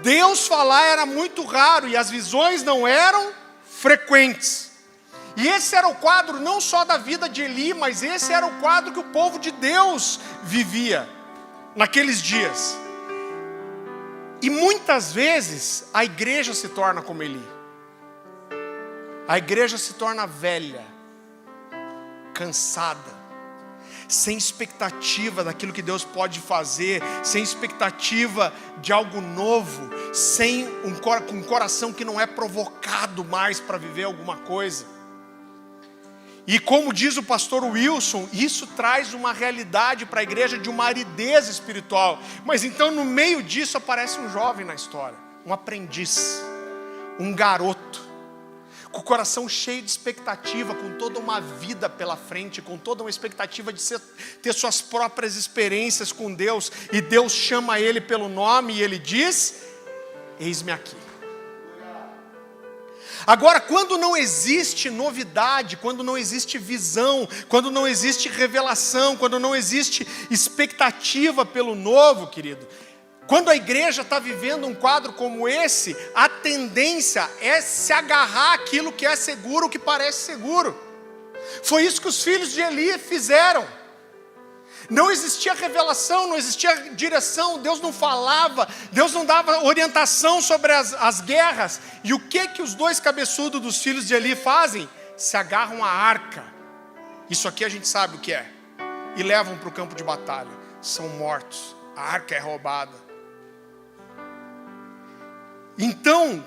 Deus falar era muito raro e as visões não eram frequentes. E esse era o quadro não só da vida de Eli, mas esse era o quadro que o povo de Deus vivia naqueles dias. E muitas vezes a igreja se torna como Eli. A igreja se torna velha, cansada, sem expectativa daquilo que Deus pode fazer, sem expectativa de algo novo, com um coração que não é provocado mais para viver alguma coisa. E como diz o pastor Wilson, isso traz uma realidade para a igreja de uma aridez espiritual. Mas então no meio disso aparece um jovem na história, um aprendiz, um garoto, com o coração cheio de expectativa, com toda uma vida pela frente, com toda uma expectativa de ter suas próprias experiências com Deus. E Deus chama ele pelo nome e ele diz, eis-me aqui. Agora, quando não existe novidade, quando não existe visão, quando não existe revelação, quando não existe expectativa pelo novo, querido, quando a igreja está vivendo um quadro como esse, a tendência é se agarrar àquilo que é seguro, o que parece seguro. Foi isso que os filhos de Eli fizeram. Não existia revelação, não existia direção, Deus não falava, Deus não dava orientação sobre as guerras. E o que os dois cabeçudos dos filhos de Eli fazem? Se agarram à arca. Isso aqui a gente sabe o que é. E levam para o campo de batalha. São mortos. A arca é roubada. Então,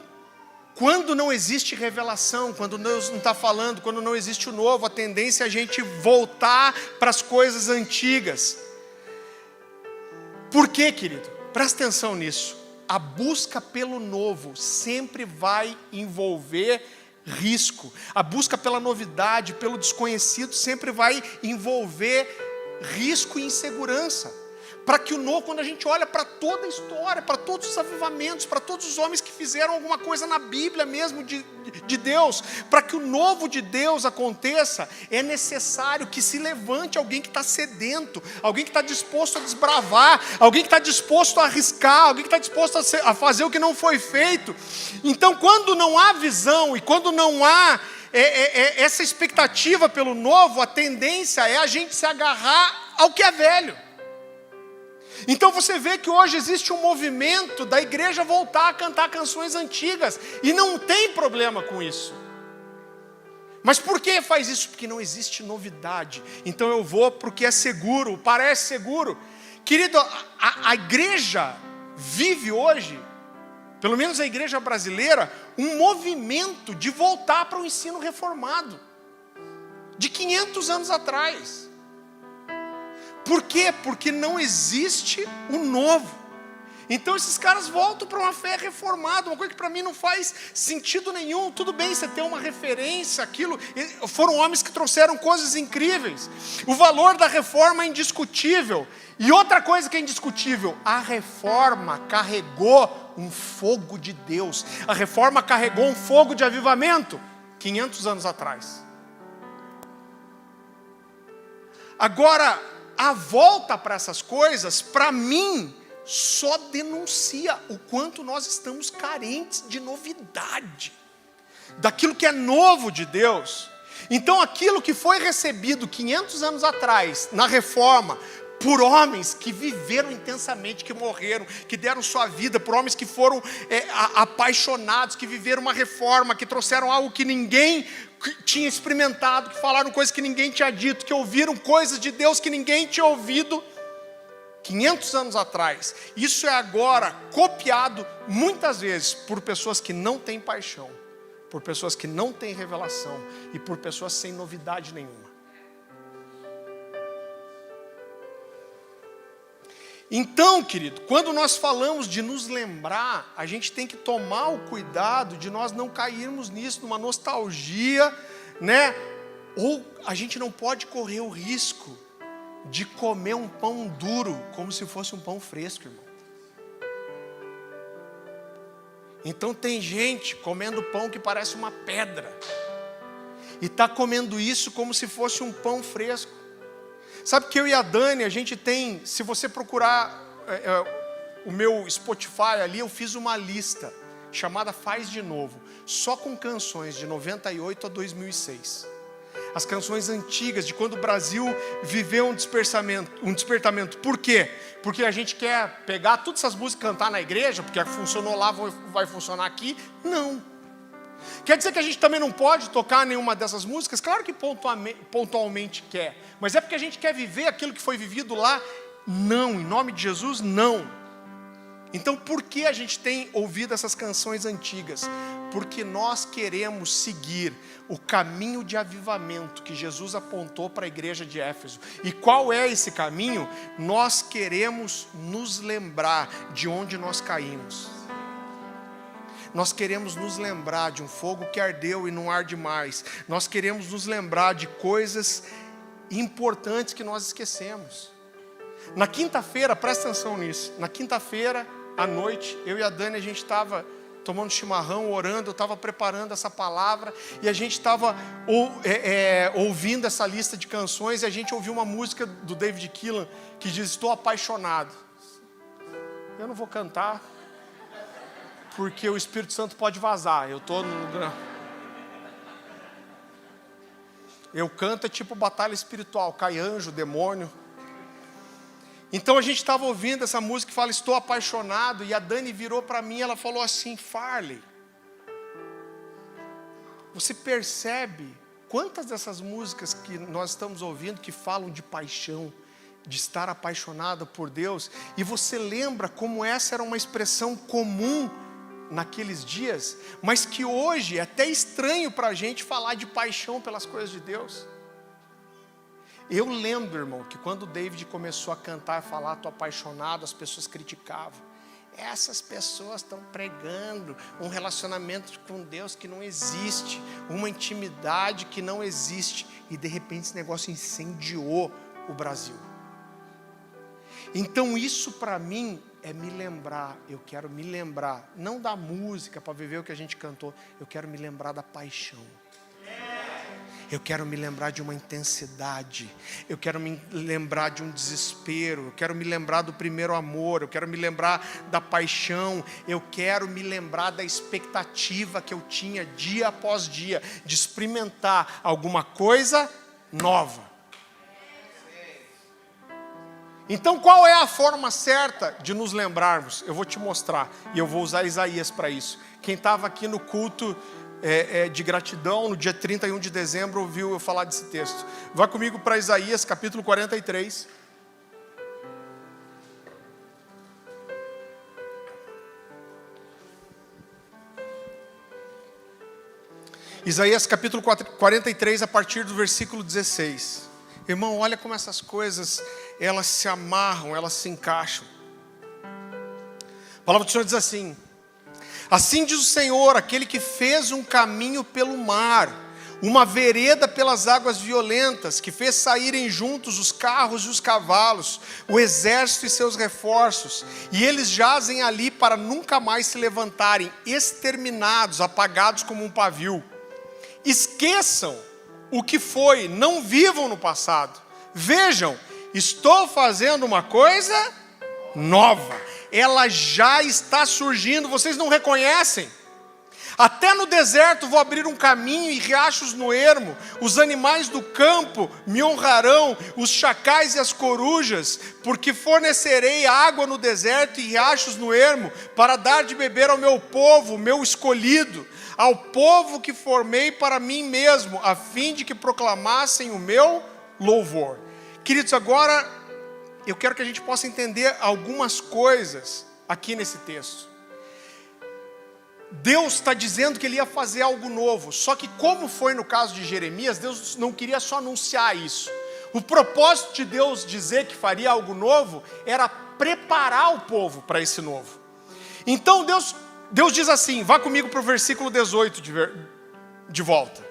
quando não existe revelação, quando Deus não está falando, quando não existe o novo, a tendência é a gente voltar para as coisas antigas. Por quê, querido? Presta atenção nisso. a busca pelo novo sempre vai envolver risco. A busca pela novidade, pelo desconhecido, sempre vai envolver risco e insegurança. Para que o novo, quando a gente olha para toda a história, para todos os avivamentos, para todos os homens que fizeram alguma coisa na Bíblia mesmo de Deus, para que o novo de Deus aconteça, é necessário que se levante alguém que está sedento, alguém que está disposto a desbravar, alguém que está disposto a arriscar, alguém que está disposto a fazer o que não foi feito. Então, quando não há visão e quando não há essa expectativa pelo novo, a tendência é a gente se agarrar ao que é velho. Então você vê que hoje existe um movimento da igreja voltar a cantar canções antigas, e não tem problema com isso. Mas por que faz isso? Porque não existe novidade. Então eu vou para o que é seguro, parece seguro. Querido, a igreja vive hoje, pelo menos a igreja brasileira, um movimento de voltar para o ensino reformado, de 500 anos atrás. Por quê? Porque não existe o novo. Então esses caras voltam para uma fé reformada, uma coisa que para mim não faz sentido nenhum. Tudo bem, você tem uma referência, aquilo, foram homens que trouxeram coisas incríveis. O valor da reforma é indiscutível. E outra coisa que é indiscutível, a reforma carregou um fogo de Deus. A reforma carregou um fogo de avivamento 500 anos atrás. Agora, a volta para essas coisas, para mim, só denuncia o quanto nós estamos carentes de novidade, daquilo que é novo de Deus. Então aquilo que foi recebido 500 anos atrás, na reforma, por homens que viveram intensamente, que morreram, que deram sua vida, por homens que foram apaixonados, que viveram uma reforma, que trouxeram algo que ninguém tinha experimentado, que falaram coisas que ninguém tinha dito, que ouviram coisas de Deus que ninguém tinha ouvido 500 anos atrás. Isso é agora copiado muitas vezes por pessoas que não têm paixão, por pessoas que não têm revelação e por pessoas sem novidade nenhuma. Então, querido, quando nós falamos de nos lembrar, a gente tem que tomar o cuidado de nós não cairmos nisso, numa nostalgia, né? Ou a gente não pode correr o risco de comer um pão duro como se fosse um pão fresco, irmão. Então tem gente comendo pão que parece uma pedra, e está comendo isso como se fosse um pão fresco. Sabe que eu e a Dani, a gente tem, se você procurar o meu Spotify ali, eu fiz uma lista chamada Faz de Novo, só com canções de 98 a 2006. As canções antigas, de quando o Brasil viveu um despertamento. Por quê? Porque a gente quer pegar todas essas músicas e cantar na igreja, porque funcionou lá, vai funcionar aqui? Não. Quer dizer que a gente também não pode tocar nenhuma dessas músicas? Claro que pontualmente quer, mas é porque a gente quer viver aquilo que foi vivido lá? Não, em nome de Jesus, não. Então por que a gente tem ouvido essas canções antigas? Porque nós queremos seguir o caminho de avivamento que Jesus apontou para a igreja de Éfeso. E qual é esse caminho? Nós queremos nos lembrar de onde nós caímos. Nós queremos nos lembrar de um fogo que ardeu e não arde mais. Nós queremos nos lembrar de coisas importantes que nós esquecemos. Na quinta-feira, presta atenção nisso. Na quinta-feira, à noite, eu e a Dani, a gente estava tomando chimarrão, orando, eu estava preparando essa palavra, e a gente estava ouvindo essa lista de canções, e a gente ouviu uma música do David Keelan, que diz, estou apaixonado. Eu não vou cantar, porque o Espírito Santo pode vazar. Eu canto tipo batalha espiritual, cai anjo, demônio. Então a gente estava ouvindo essa música que fala, estou apaixonado, e a Dani virou para mim, ela falou assim, Farley, você percebe quantas dessas músicas que nós estamos ouvindo que falam de paixão, de estar apaixonado por Deus, e você lembra como essa era uma expressão comum naqueles dias, mas que hoje é até estranho para a gente falar de paixão pelas coisas de Deus. Eu lembro, irmão, que quando o David começou a cantar e falar, estou apaixonado, as pessoas criticavam. Essas pessoas estão pregando um relacionamento com Deus que não existe, uma intimidade que não existe, e de repente esse negócio incendiou o Brasil. Então isso para mim é me lembrar, eu quero me lembrar, não da música para viver o que a gente cantou, eu quero me lembrar da paixão. Eu quero me lembrar de uma intensidade, eu quero me lembrar de um desespero, eu quero me lembrar do primeiro amor, eu quero me lembrar da paixão, eu quero me lembrar da expectativa que eu tinha dia após dia, de experimentar alguma coisa nova. Então qual é a forma certa de nos lembrarmos? Eu vou te mostrar, e eu vou usar Isaías para isso. Quem estava aqui no culto de gratidão, no dia 31 de dezembro, ouviu eu falar desse texto. Vá comigo para Isaías, capítulo 43. Isaías, capítulo 43, a partir do versículo 16. Irmão, olha como essas coisas, elas se amarram, elas se encaixam. A palavra do Senhor diz assim: assim diz o Senhor, aquele que fez um caminho pelo mar, uma vereda pelas águas violentas, que fez saírem juntos os carros e os cavalos, o exército e seus reforços, e eles jazem ali para nunca mais se levantarem, exterminados, apagados como um pavio. Esqueçam o que foi, não vivam no passado. Vejam, estou fazendo uma coisa nova. Ela já está surgindo, vocês não reconhecem? Até no deserto vou abrir um caminho e riachos no ermo. Os animais do campo me honrarão, os chacais e as corujas, porque fornecerei água no deserto e riachos no ermo, para dar de beber ao meu povo, meu escolhido, ao povo que formei para mim mesmo, a fim de que proclamassem o meu louvor. Queridos, agora eu quero que a gente possa entender algumas coisas aqui nesse texto. Deus está dizendo que Ele ia fazer algo novo, só que como foi no caso de Jeremias, Deus não queria só anunciar isso. O propósito de Deus dizer que faria algo novo era preparar o povo para esse novo. Então Deus diz assim, vá comigo para o versículo 18 de volta.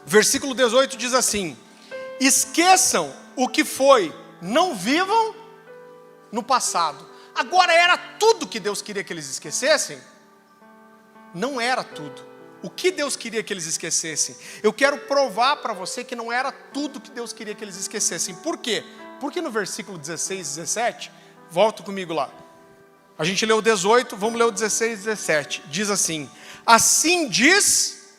Versículo 18 diz assim: esqueçam o que foi, não vivam no passado. Agora, era tudo que Deus queria que eles esquecessem? Não era tudo. O que Deus queria que eles esquecessem? Eu quero provar para você que não era tudo que Deus queria que eles esquecessem. Por quê? Porque no versículo 16 e 17, volta comigo lá. A gente leu o 18, vamos ler o 16 e 17. Diz assim: assim diz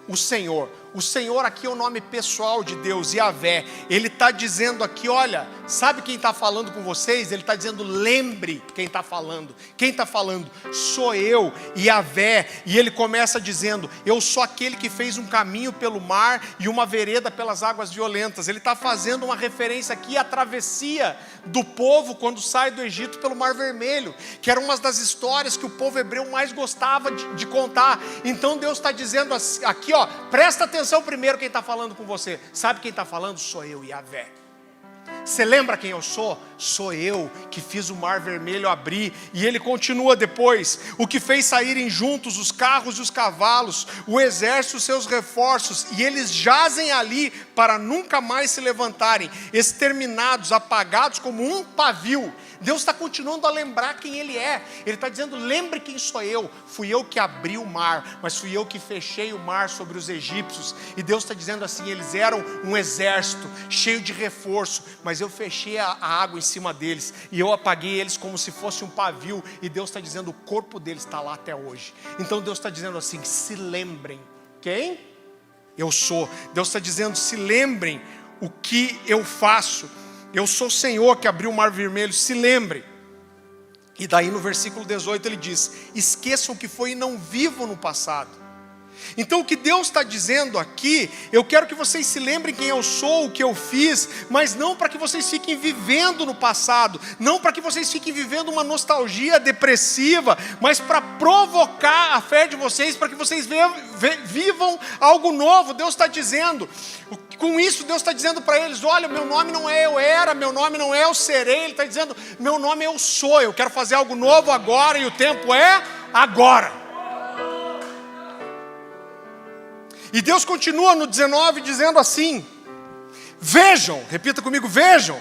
o Senhor. O Senhor aqui é o nome pessoal de Deus, Yahvé. Ele está dizendo aqui, olha, sabe quem está falando com vocês? Ele está dizendo, lembre quem está falando. Quem está falando? Sou eu, Yahvé. E ele começa dizendo, eu sou aquele que fez um caminho pelo mar e uma vereda pelas águas violentas. Ele está fazendo uma referência aqui à travessia do povo quando sai do Egito pelo Mar Vermelho, que era uma das histórias que o povo hebreu mais gostava de contar. Então Deus está dizendo aqui, ó, presta atenção primeiro quem está falando com você. Sabe quem está falando? Sou eu, Yahvé. Você lembra quem eu sou? Sou eu que fiz o Mar Vermelho abrir. E ele continua depois: o que fez saírem juntos os carros e os cavalos, o exército e os seus reforços, e eles jazem ali para nunca mais se levantarem, exterminados, apagados como um pavio. Deus está continuando a lembrar quem Ele é. Ele está dizendo, lembre quem sou eu. Fui eu que abri o mar, mas fui eu que fechei o mar sobre os egípcios. E Deus está dizendo assim, eles eram um exército cheio de reforço, mas eu fechei a água em cima deles, e eu apaguei eles como se fosse um pavio. E Deus está dizendo, o corpo deles está lá até hoje. Então Deus está dizendo assim, se lembrem. Quem? Eu sou. Deus está dizendo, se lembrem o que eu faço. Eu sou o Senhor que abriu o Mar Vermelho, se lembre. E daí no versículo 18 ele diz, esqueçam o que foi e não vivam no passado. Então o que Deus está dizendo aqui, eu quero que vocês se lembrem quem eu sou, o que eu fiz, mas não para que vocês fiquem vivendo no passado, não para que vocês fiquem vivendo uma nostalgia depressiva, mas para provocar a fé de vocês, para que vocês vivam algo novo. Deus está dizendo, com isso Deus está dizendo para eles, olha, meu nome não é eu era, meu nome não é eu serei, Ele está dizendo, meu nome é eu sou, eu quero fazer algo novo agora e o tempo é agora. E Deus continua no 19 dizendo assim, vejam, repita comigo, vejam,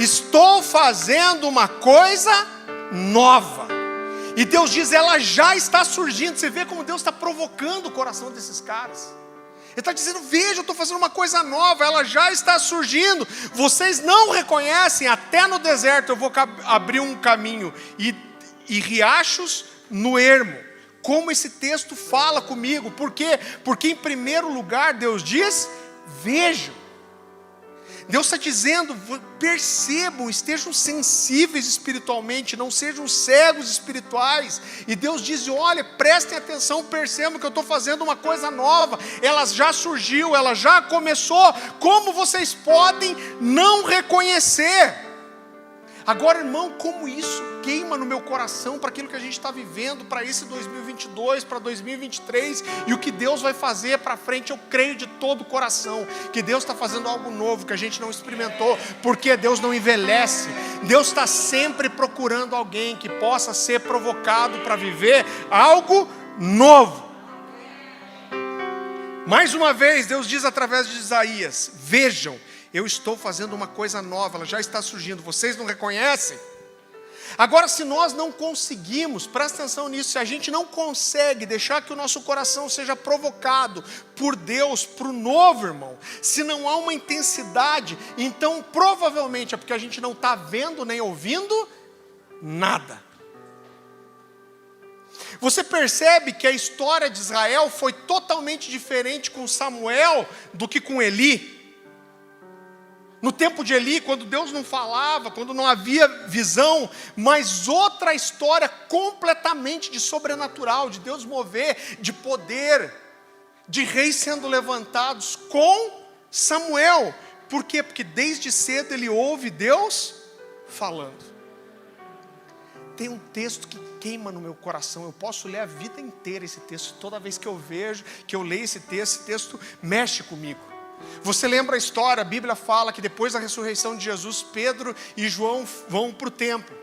estou fazendo uma coisa nova. E Deus diz, ela já está surgindo. Você vê como Deus está provocando o coração desses caras. Ele está dizendo, veja, eu estou fazendo uma coisa nova, ela já está surgindo. Vocês não reconhecem, até no deserto eu vou abrir um caminho e riachos no ermo. Como esse texto fala comigo, por quê? Porque em primeiro lugar Deus diz, vejam. Deus está dizendo, percebam, estejam sensíveis espiritualmente, não sejam cegos espirituais. E Deus diz, olha, prestem atenção, percebam que eu estou fazendo uma coisa nova, ela já surgiu, ela já começou, como vocês podem não reconhecer? Agora, irmão, como isso queima no meu coração para aquilo que a gente está vivendo, para esse 2022, para 2023, e o que Deus vai fazer para frente, eu creio de todo o coração, que Deus está fazendo algo novo, que a gente não experimentou, porque Deus não envelhece, Deus está sempre procurando alguém que possa ser provocado para viver algo novo. Mais uma vez, Deus diz através de Isaías, vejam, eu estou fazendo uma coisa nova, ela já está surgindo, vocês não reconhecem? Agora, se nós não conseguimos, presta atenção nisso, se a gente não consegue deixar que o nosso coração seja provocado por Deus, para o novo, irmão, se não há uma intensidade, então provavelmente é porque a gente não está vendo nem ouvindo nada. Você percebe que a história de Israel foi totalmente diferente com Samuel do que com Eli? No tempo de Eli, quando Deus não falava, quando não havia visão, mas outra história completamente de sobrenatural, de Deus mover, de poder, de reis sendo levantados com Samuel. Por quê? Porque desde cedo ele ouve Deus falando. Tem um texto que queima no meu coração, eu posso ler a vida inteira esse texto, toda vez que eu vejo, que eu leio esse texto mexe comigo. Você lembra a história, a Bíblia fala que depois da ressurreição de Jesus, Pedro e João vão para o templo,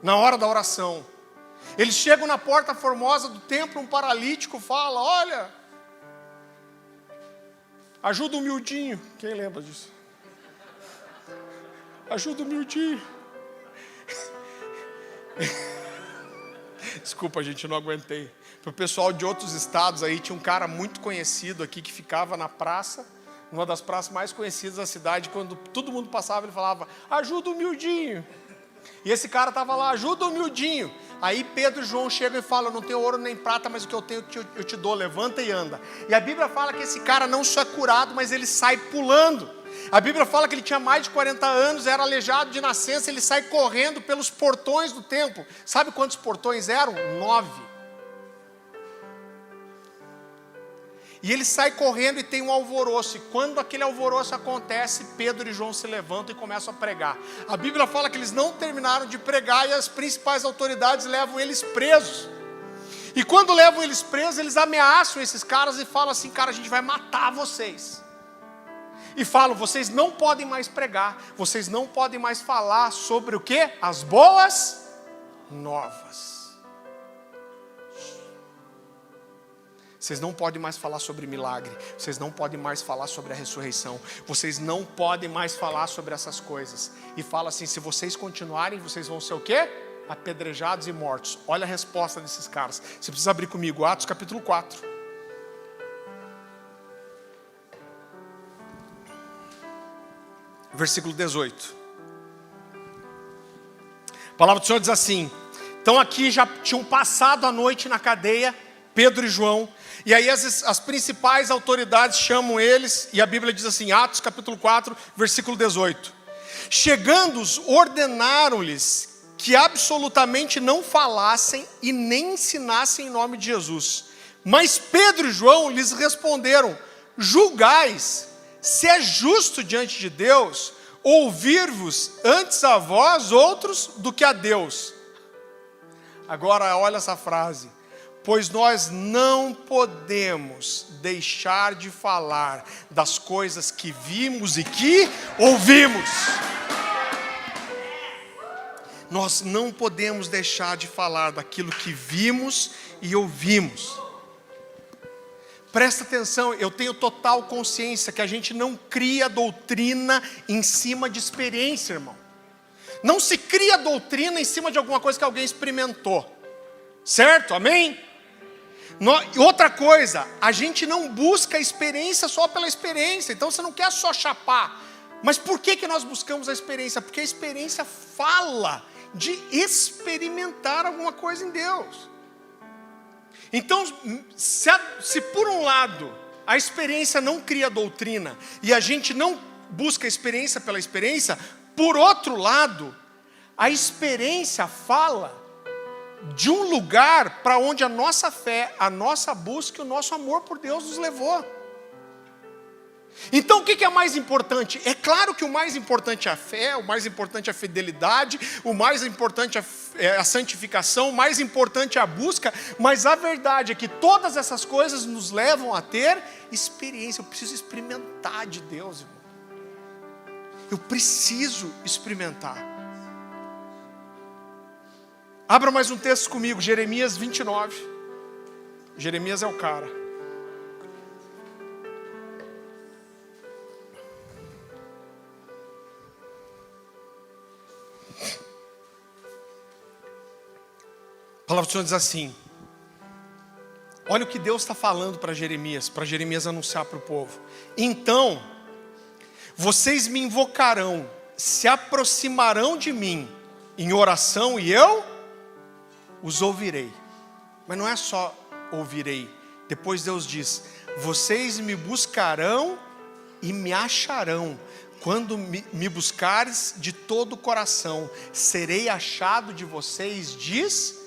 na hora da oração. Eles chegam na porta formosa do templo, um paralítico fala, olha, ajuda o miudinho. Quem lembra disso? Ajuda o miudinho. Desculpa, gente, eu não aguentei. Para o pessoal de outros estados aí, tinha um cara muito conhecido aqui que ficava na praça, uma das praças mais conhecidas da cidade, quando todo mundo passava, ele falava, ajuda o miudinho. E esse cara estava lá, ajuda o miudinho. Aí Pedro e João chegam e falam, não tenho ouro nem prata, mas o que eu tenho eu te dou, levanta e anda. E a Bíblia fala que esse cara não só é curado, mas ele sai pulando. A Bíblia fala que ele tinha mais de 40 anos, era aleijado de nascença, ele sai correndo pelos portões do templo. Sabe quantos portões eram? 9. E ele sai correndo e tem um alvoroço. E quando aquele alvoroço acontece, Pedro e João se levantam e começam a pregar. A Bíblia fala que eles não terminaram de pregar e as principais autoridades levam eles presos. E quando levam eles presos, eles ameaçam esses caras e falam assim, cara, a gente vai matar vocês. E falam, vocês não podem mais pregar, vocês não podem mais falar sobre o quê? As boas novas. Vocês não podem mais falar sobre milagre, vocês não podem mais falar sobre a ressurreição, vocês não podem mais falar sobre essas coisas. E fala assim, se vocês continuarem, vocês vão ser o quê? Apedrejados e mortos. Olha a resposta desses caras. Você precisa abrir comigo, Atos capítulo 4. Versículo 18. A palavra do Senhor diz assim, então aqui já tinham passado a noite na cadeia, Pedro e João, e aí as principais autoridades chamam eles, e a Bíblia diz assim, Atos capítulo 4, versículo 18. Chegando-os, ordenaram-lhes que absolutamente não falassem e nem ensinassem em nome de Jesus. Mas Pedro e João lhes responderam: julgais se é justo diante de Deus ouvir-vos antes a vós outros do que a Deus. Agora olha essa frase: pois nós não podemos deixar de falar das coisas que vimos e que ouvimos. Nós não podemos deixar de falar daquilo que vimos e ouvimos. Presta atenção, eu tenho total consciência que a gente não cria doutrina em cima de experiência, irmão. Não se cria doutrina em cima de alguma coisa que alguém experimentou. Certo? Amém? Outra coisa, a gente não busca a experiência só pela experiência. Então você não quer só chapar. Mas por que nós buscamos a experiência? Porque a experiência fala de experimentar alguma coisa em Deus. Então, se por um lado a experiência não cria doutrina e a gente não busca a experiência pela experiência, por outro lado, a experiência fala de um lugar para onde a nossa fé, a nossa busca e o nosso amor por Deus nos levou. Então o que é mais importante? É claro que o mais importante é a fé, o mais importante é a fidelidade, o mais importante é a santificação, o mais importante é a busca, mas a verdade é que todas essas coisas nos levam a ter experiência. Eu preciso experimentar de Deus, irmão. Eu preciso experimentar. Abra mais um texto comigo, Jeremias 29. Jeremias é o cara. A palavra do Senhor diz assim: olha o que Deus está falando para Jeremias anunciar para o povo. Então, vocês me invocarão, se aproximarão de mim em oração e eu os ouvirei. Mas não é só ouvirei. Depois Deus diz: vocês me buscarão e me acharão. Quando me buscares de todo o coração, serei achado de vocês, diz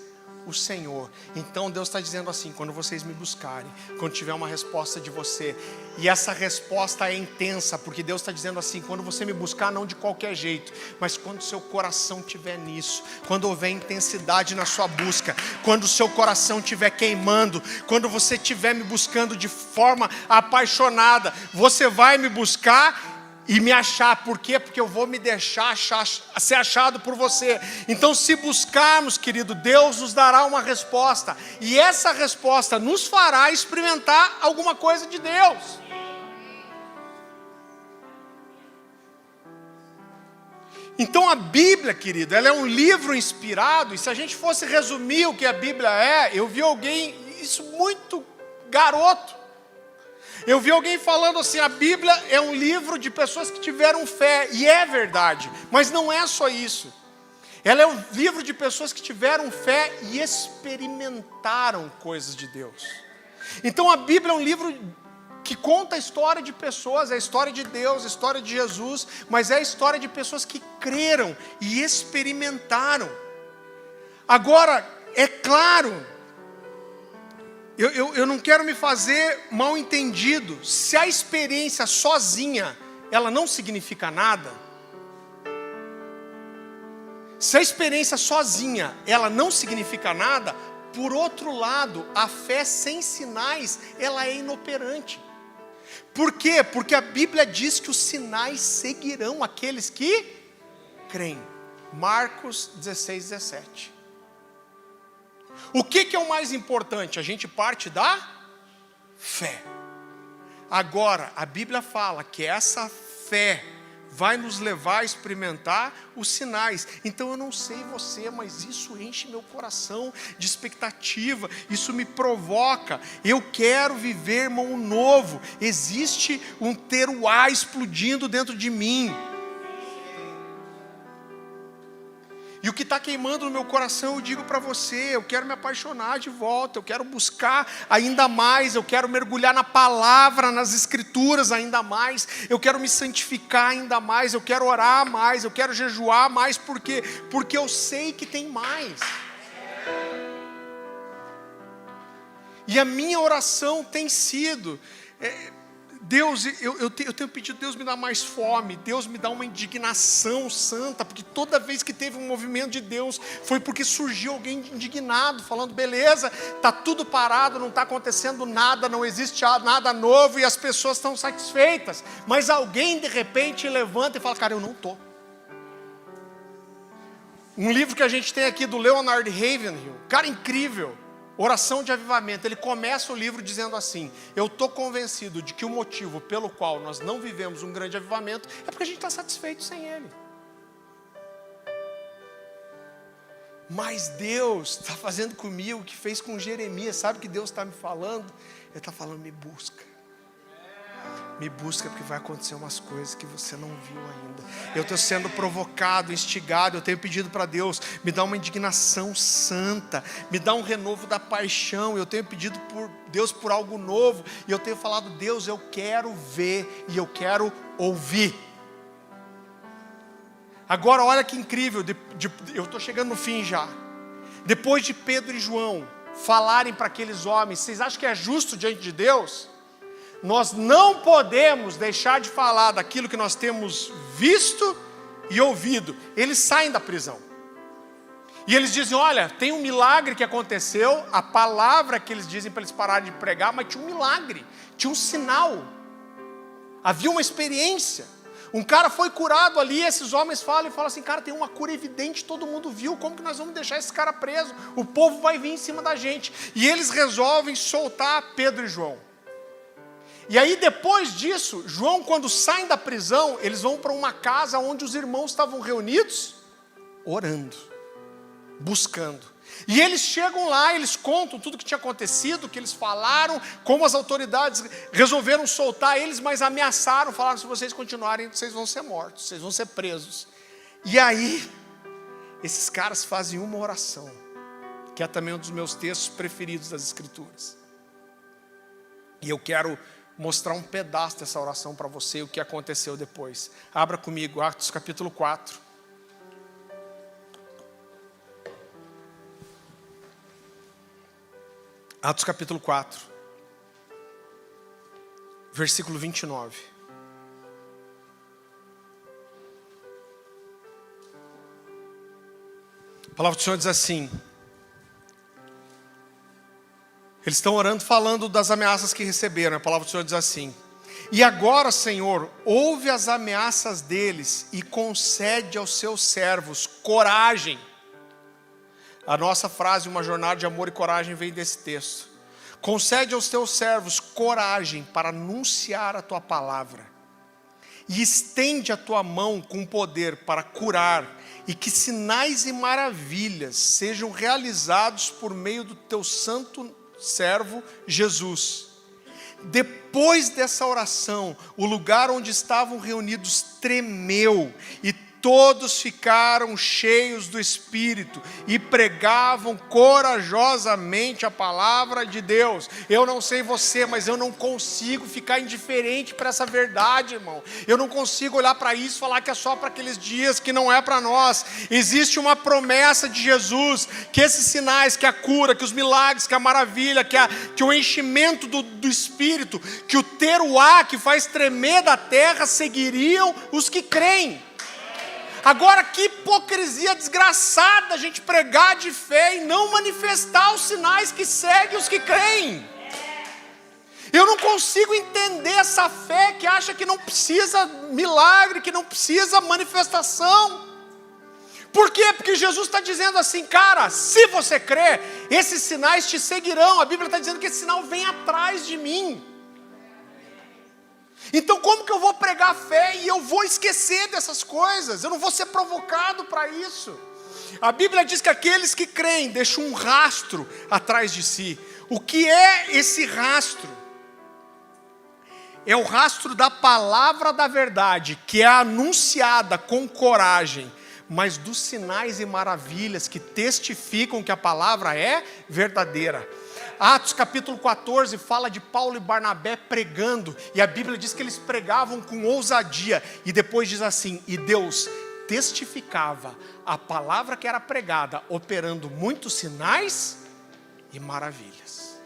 o Senhor. Então Deus está dizendo assim: quando vocês me buscarem, quando tiver uma resposta de você, e essa resposta é intensa, porque Deus está dizendo assim: quando você me buscar, não de qualquer jeito, mas quando seu coração estiver nisso, quando houver intensidade na sua busca, quando o seu coração estiver queimando, quando você estiver me buscando de forma apaixonada, você vai me buscar e me achar. Por quê? Porque eu vou me deixar ser achado por você. Então, se buscarmos, querido, Deus nos dará uma resposta, e essa resposta nos fará experimentar alguma coisa de Deus. Então a Bíblia, querido, ela é um livro inspirado, e se a gente fosse resumir o que a Bíblia é, eu vi alguém, isso muito garoto, eu vi alguém falando assim: a Bíblia é um livro de pessoas que tiveram fé, e é verdade, mas não é só isso. Ela é um livro de pessoas que tiveram fé e experimentaram coisas de Deus. Então a Bíblia é um livro que conta a história de pessoas, é a história de Deus, a história de Jesus, mas é a história de pessoas que creram e experimentaram. Agora, é claro, eu não quero me fazer mal entendido. Se a experiência sozinha, ela não significa nada, se a experiência sozinha, ela não significa nada, por outro lado, a fé sem sinais, ela é inoperante. Por quê? Porque a Bíblia diz que os sinais seguirão aqueles que creem. Marcos 16, 17. O que é o mais importante? A gente parte da fé. Agora, a Bíblia fala que essa fé vai nos levar a experimentar os sinais. Então eu não sei você, mas isso enche meu coração de expectativa, isso me provoca. Eu quero viver, irmão, um novo. Existe um teruá explodindo dentro de mim. E o que está queimando no meu coração, eu digo para você: eu quero me apaixonar de volta, eu quero buscar ainda mais, eu quero mergulhar na palavra, nas escrituras ainda mais, eu quero me santificar ainda mais, eu quero orar mais, eu quero jejuar mais. Por quê? Porque eu sei que tem mais. E a minha oração tem sido, Deus, eu tenho pedido, Deus me dá mais fome, Deus me dá uma indignação santa, porque toda vez que teve um movimento de Deus, foi porque surgiu alguém indignado, falando, beleza, está tudo parado, não está acontecendo nada, não existe nada novo, e as pessoas estão satisfeitas, mas alguém de repente levanta e fala, cara, eu não estou. Um livro que a gente tem aqui do Leonard Ravenhill, cara incrível, Oração de Avivamento, ele começa o livro dizendo assim, eu estou convencido de que o motivo pelo qual nós não vivemos um grande avivamento é porque a gente está satisfeito sem ele. Mas Deus está fazendo comigo o que fez com Jeremias, sabe o que Deus está me falando? Ele está falando, me busca porque vai acontecer umas coisas que você não viu ainda. Eu estou sendo provocado, instigado, eu tenho pedido para Deus, me dá uma indignação santa, me dá um renovo da paixão, eu tenho pedido por Deus por algo novo, e eu tenho falado, Deus, eu quero ver e eu quero ouvir. Agora olha que incrível, eu estou chegando no fim já. Depois de Pedro e João falarem para aqueles homens, vocês acham que é justo diante de Deus? Nós não podemos deixar de falar daquilo que nós temos visto e ouvido. Eles saem da prisão. E eles dizem, olha, tem um milagre que aconteceu, a palavra que eles dizem para eles pararem de pregar, mas tinha um milagre, tinha um sinal. Havia uma experiência. Um cara foi curado ali, esses homens falam assim, cara, tem uma cura evidente, todo mundo viu, como que nós vamos deixar esse cara preso? O povo vai vir em cima da gente. E eles resolvem soltar Pedro e João. E aí depois disso, João, quando saem da prisão, eles vão para uma casa onde os irmãos estavam reunidos, orando, buscando. E eles chegam lá, eles contam tudo que tinha acontecido, que eles falaram, como as autoridades resolveram soltar eles, mas ameaçaram, falaram, se vocês continuarem, vocês vão ser mortos, vocês vão ser presos. E aí, esses caras fazem uma oração, que é também um dos meus textos preferidos das Escrituras. E eu quero mostrar um pedaço dessa oração para você, o que aconteceu depois. Abra comigo, Atos capítulo 4. Atos capítulo 4, versículo 29. A palavra do Senhor diz assim, eles estão orando, falando das ameaças que receberam. A palavra do Senhor diz assim, e agora, Senhor, ouve as ameaças deles e concede aos seus servos coragem. A nossa frase, uma jornada de amor e coragem, vem desse texto. Concede aos teus servos coragem para anunciar a tua palavra. E estende a tua mão com poder para curar, e que sinais e maravilhas sejam realizados por meio do teu santo servo Jesus. Depois dessa oração, o lugar onde estavam reunidos tremeu, e todos ficaram cheios do Espírito e pregavam corajosamente a palavra de Deus. Eu não sei você, mas eu não consigo ficar indiferente para essa verdade, irmão. Eu não consigo olhar para isso e falar que é só para aqueles dias, que não é para nós. Existe uma promessa de Jesus, que esses sinais, que a cura, que os milagres, que a maravilha, que o enchimento do Espírito, que o teruá que faz tremer da terra, seguiriam os que creem. Agora, que hipocrisia desgraçada a gente pregar de fé e não manifestar os sinais que seguem os que creem. Eu não consigo entender essa fé que acha que não precisa milagre, que não precisa manifestação. Por quê? Porque Jesus está dizendo assim, cara, se você crer, esses sinais te seguirão. A Bíblia está dizendo que esse sinal vem atrás de mim. Então como que eu vou pregar fé e eu vou esquecer dessas coisas? Eu não vou ser provocado para isso. A Bíblia diz que aqueles que creem deixam um rastro atrás de si. O que é esse rastro? É o rastro da palavra da verdade, que é anunciada com coragem, mas dos sinais e maravilhas que testificam que a palavra é verdadeira. Atos capítulo 14 fala de Paulo e Barnabé pregando, e a Bíblia diz que eles pregavam com ousadia, e depois diz assim, e Deus testificava a palavra que era pregada, operando muitos sinais e maravilhas.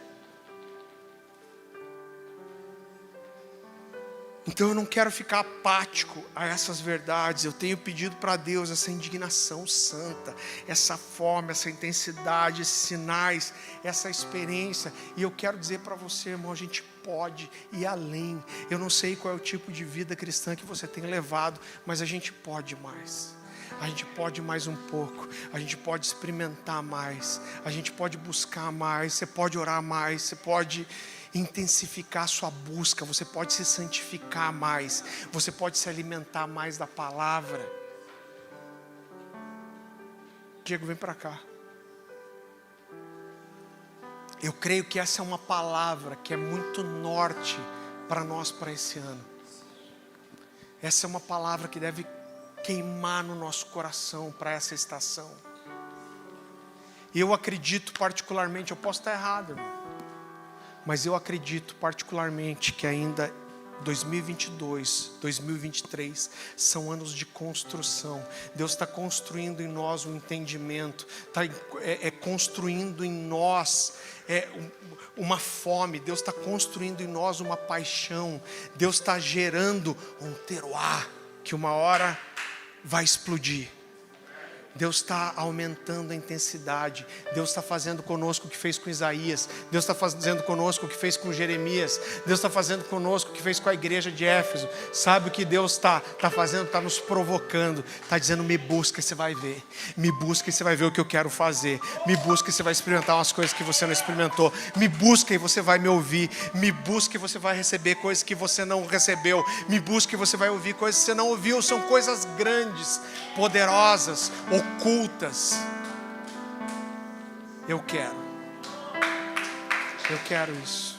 Então eu não quero ficar apático a essas verdades. Eu tenho pedido para Deus essa indignação santa, essa fome, essa intensidade, esses sinais, essa experiência. E eu quero dizer para você, irmão, a gente pode ir além. Eu não sei qual é o tipo de vida cristã que você tem levado, mas a gente pode mais. A gente pode mais um pouco, a gente pode experimentar mais, a gente pode buscar mais, você pode orar mais, você pode intensificar a sua busca, você pode se santificar mais, você pode se alimentar mais da palavra. Diego, vem para cá. Eu creio que essa é uma palavra que é muito norte para nós para esse ano. Essa é uma palavra que deve queimar no nosso coração para essa estação. Eu acredito particularmente, eu posso estar errado, irmão, mas eu acredito particularmente que ainda 2022, 2023 são anos de construção. Deus está construindo em nós um entendimento, está construindo em nós uma fome. Deus está construindo em nós uma paixão. Deus está gerando um terroir que uma hora vai explodir. Deus está aumentando a intensidade. Deus está fazendo conosco o que fez com Isaías. Deus está fazendo conosco o que fez com Jeremias. Deus está fazendo conosco o que fez com a igreja de Éfeso. Sabe o que Deus está fazendo? Está nos provocando. Está dizendo, me busca e você vai ver. Me busca e você vai ver o que eu quero fazer. Me busca e você vai experimentar umas coisas que você não experimentou. Me busca e você vai me ouvir. Me busca e você vai receber coisas que você não recebeu. Me busca e você vai ouvir coisas que você não ouviu. São coisas grandes, poderosas, ocultas. Eu quero isso.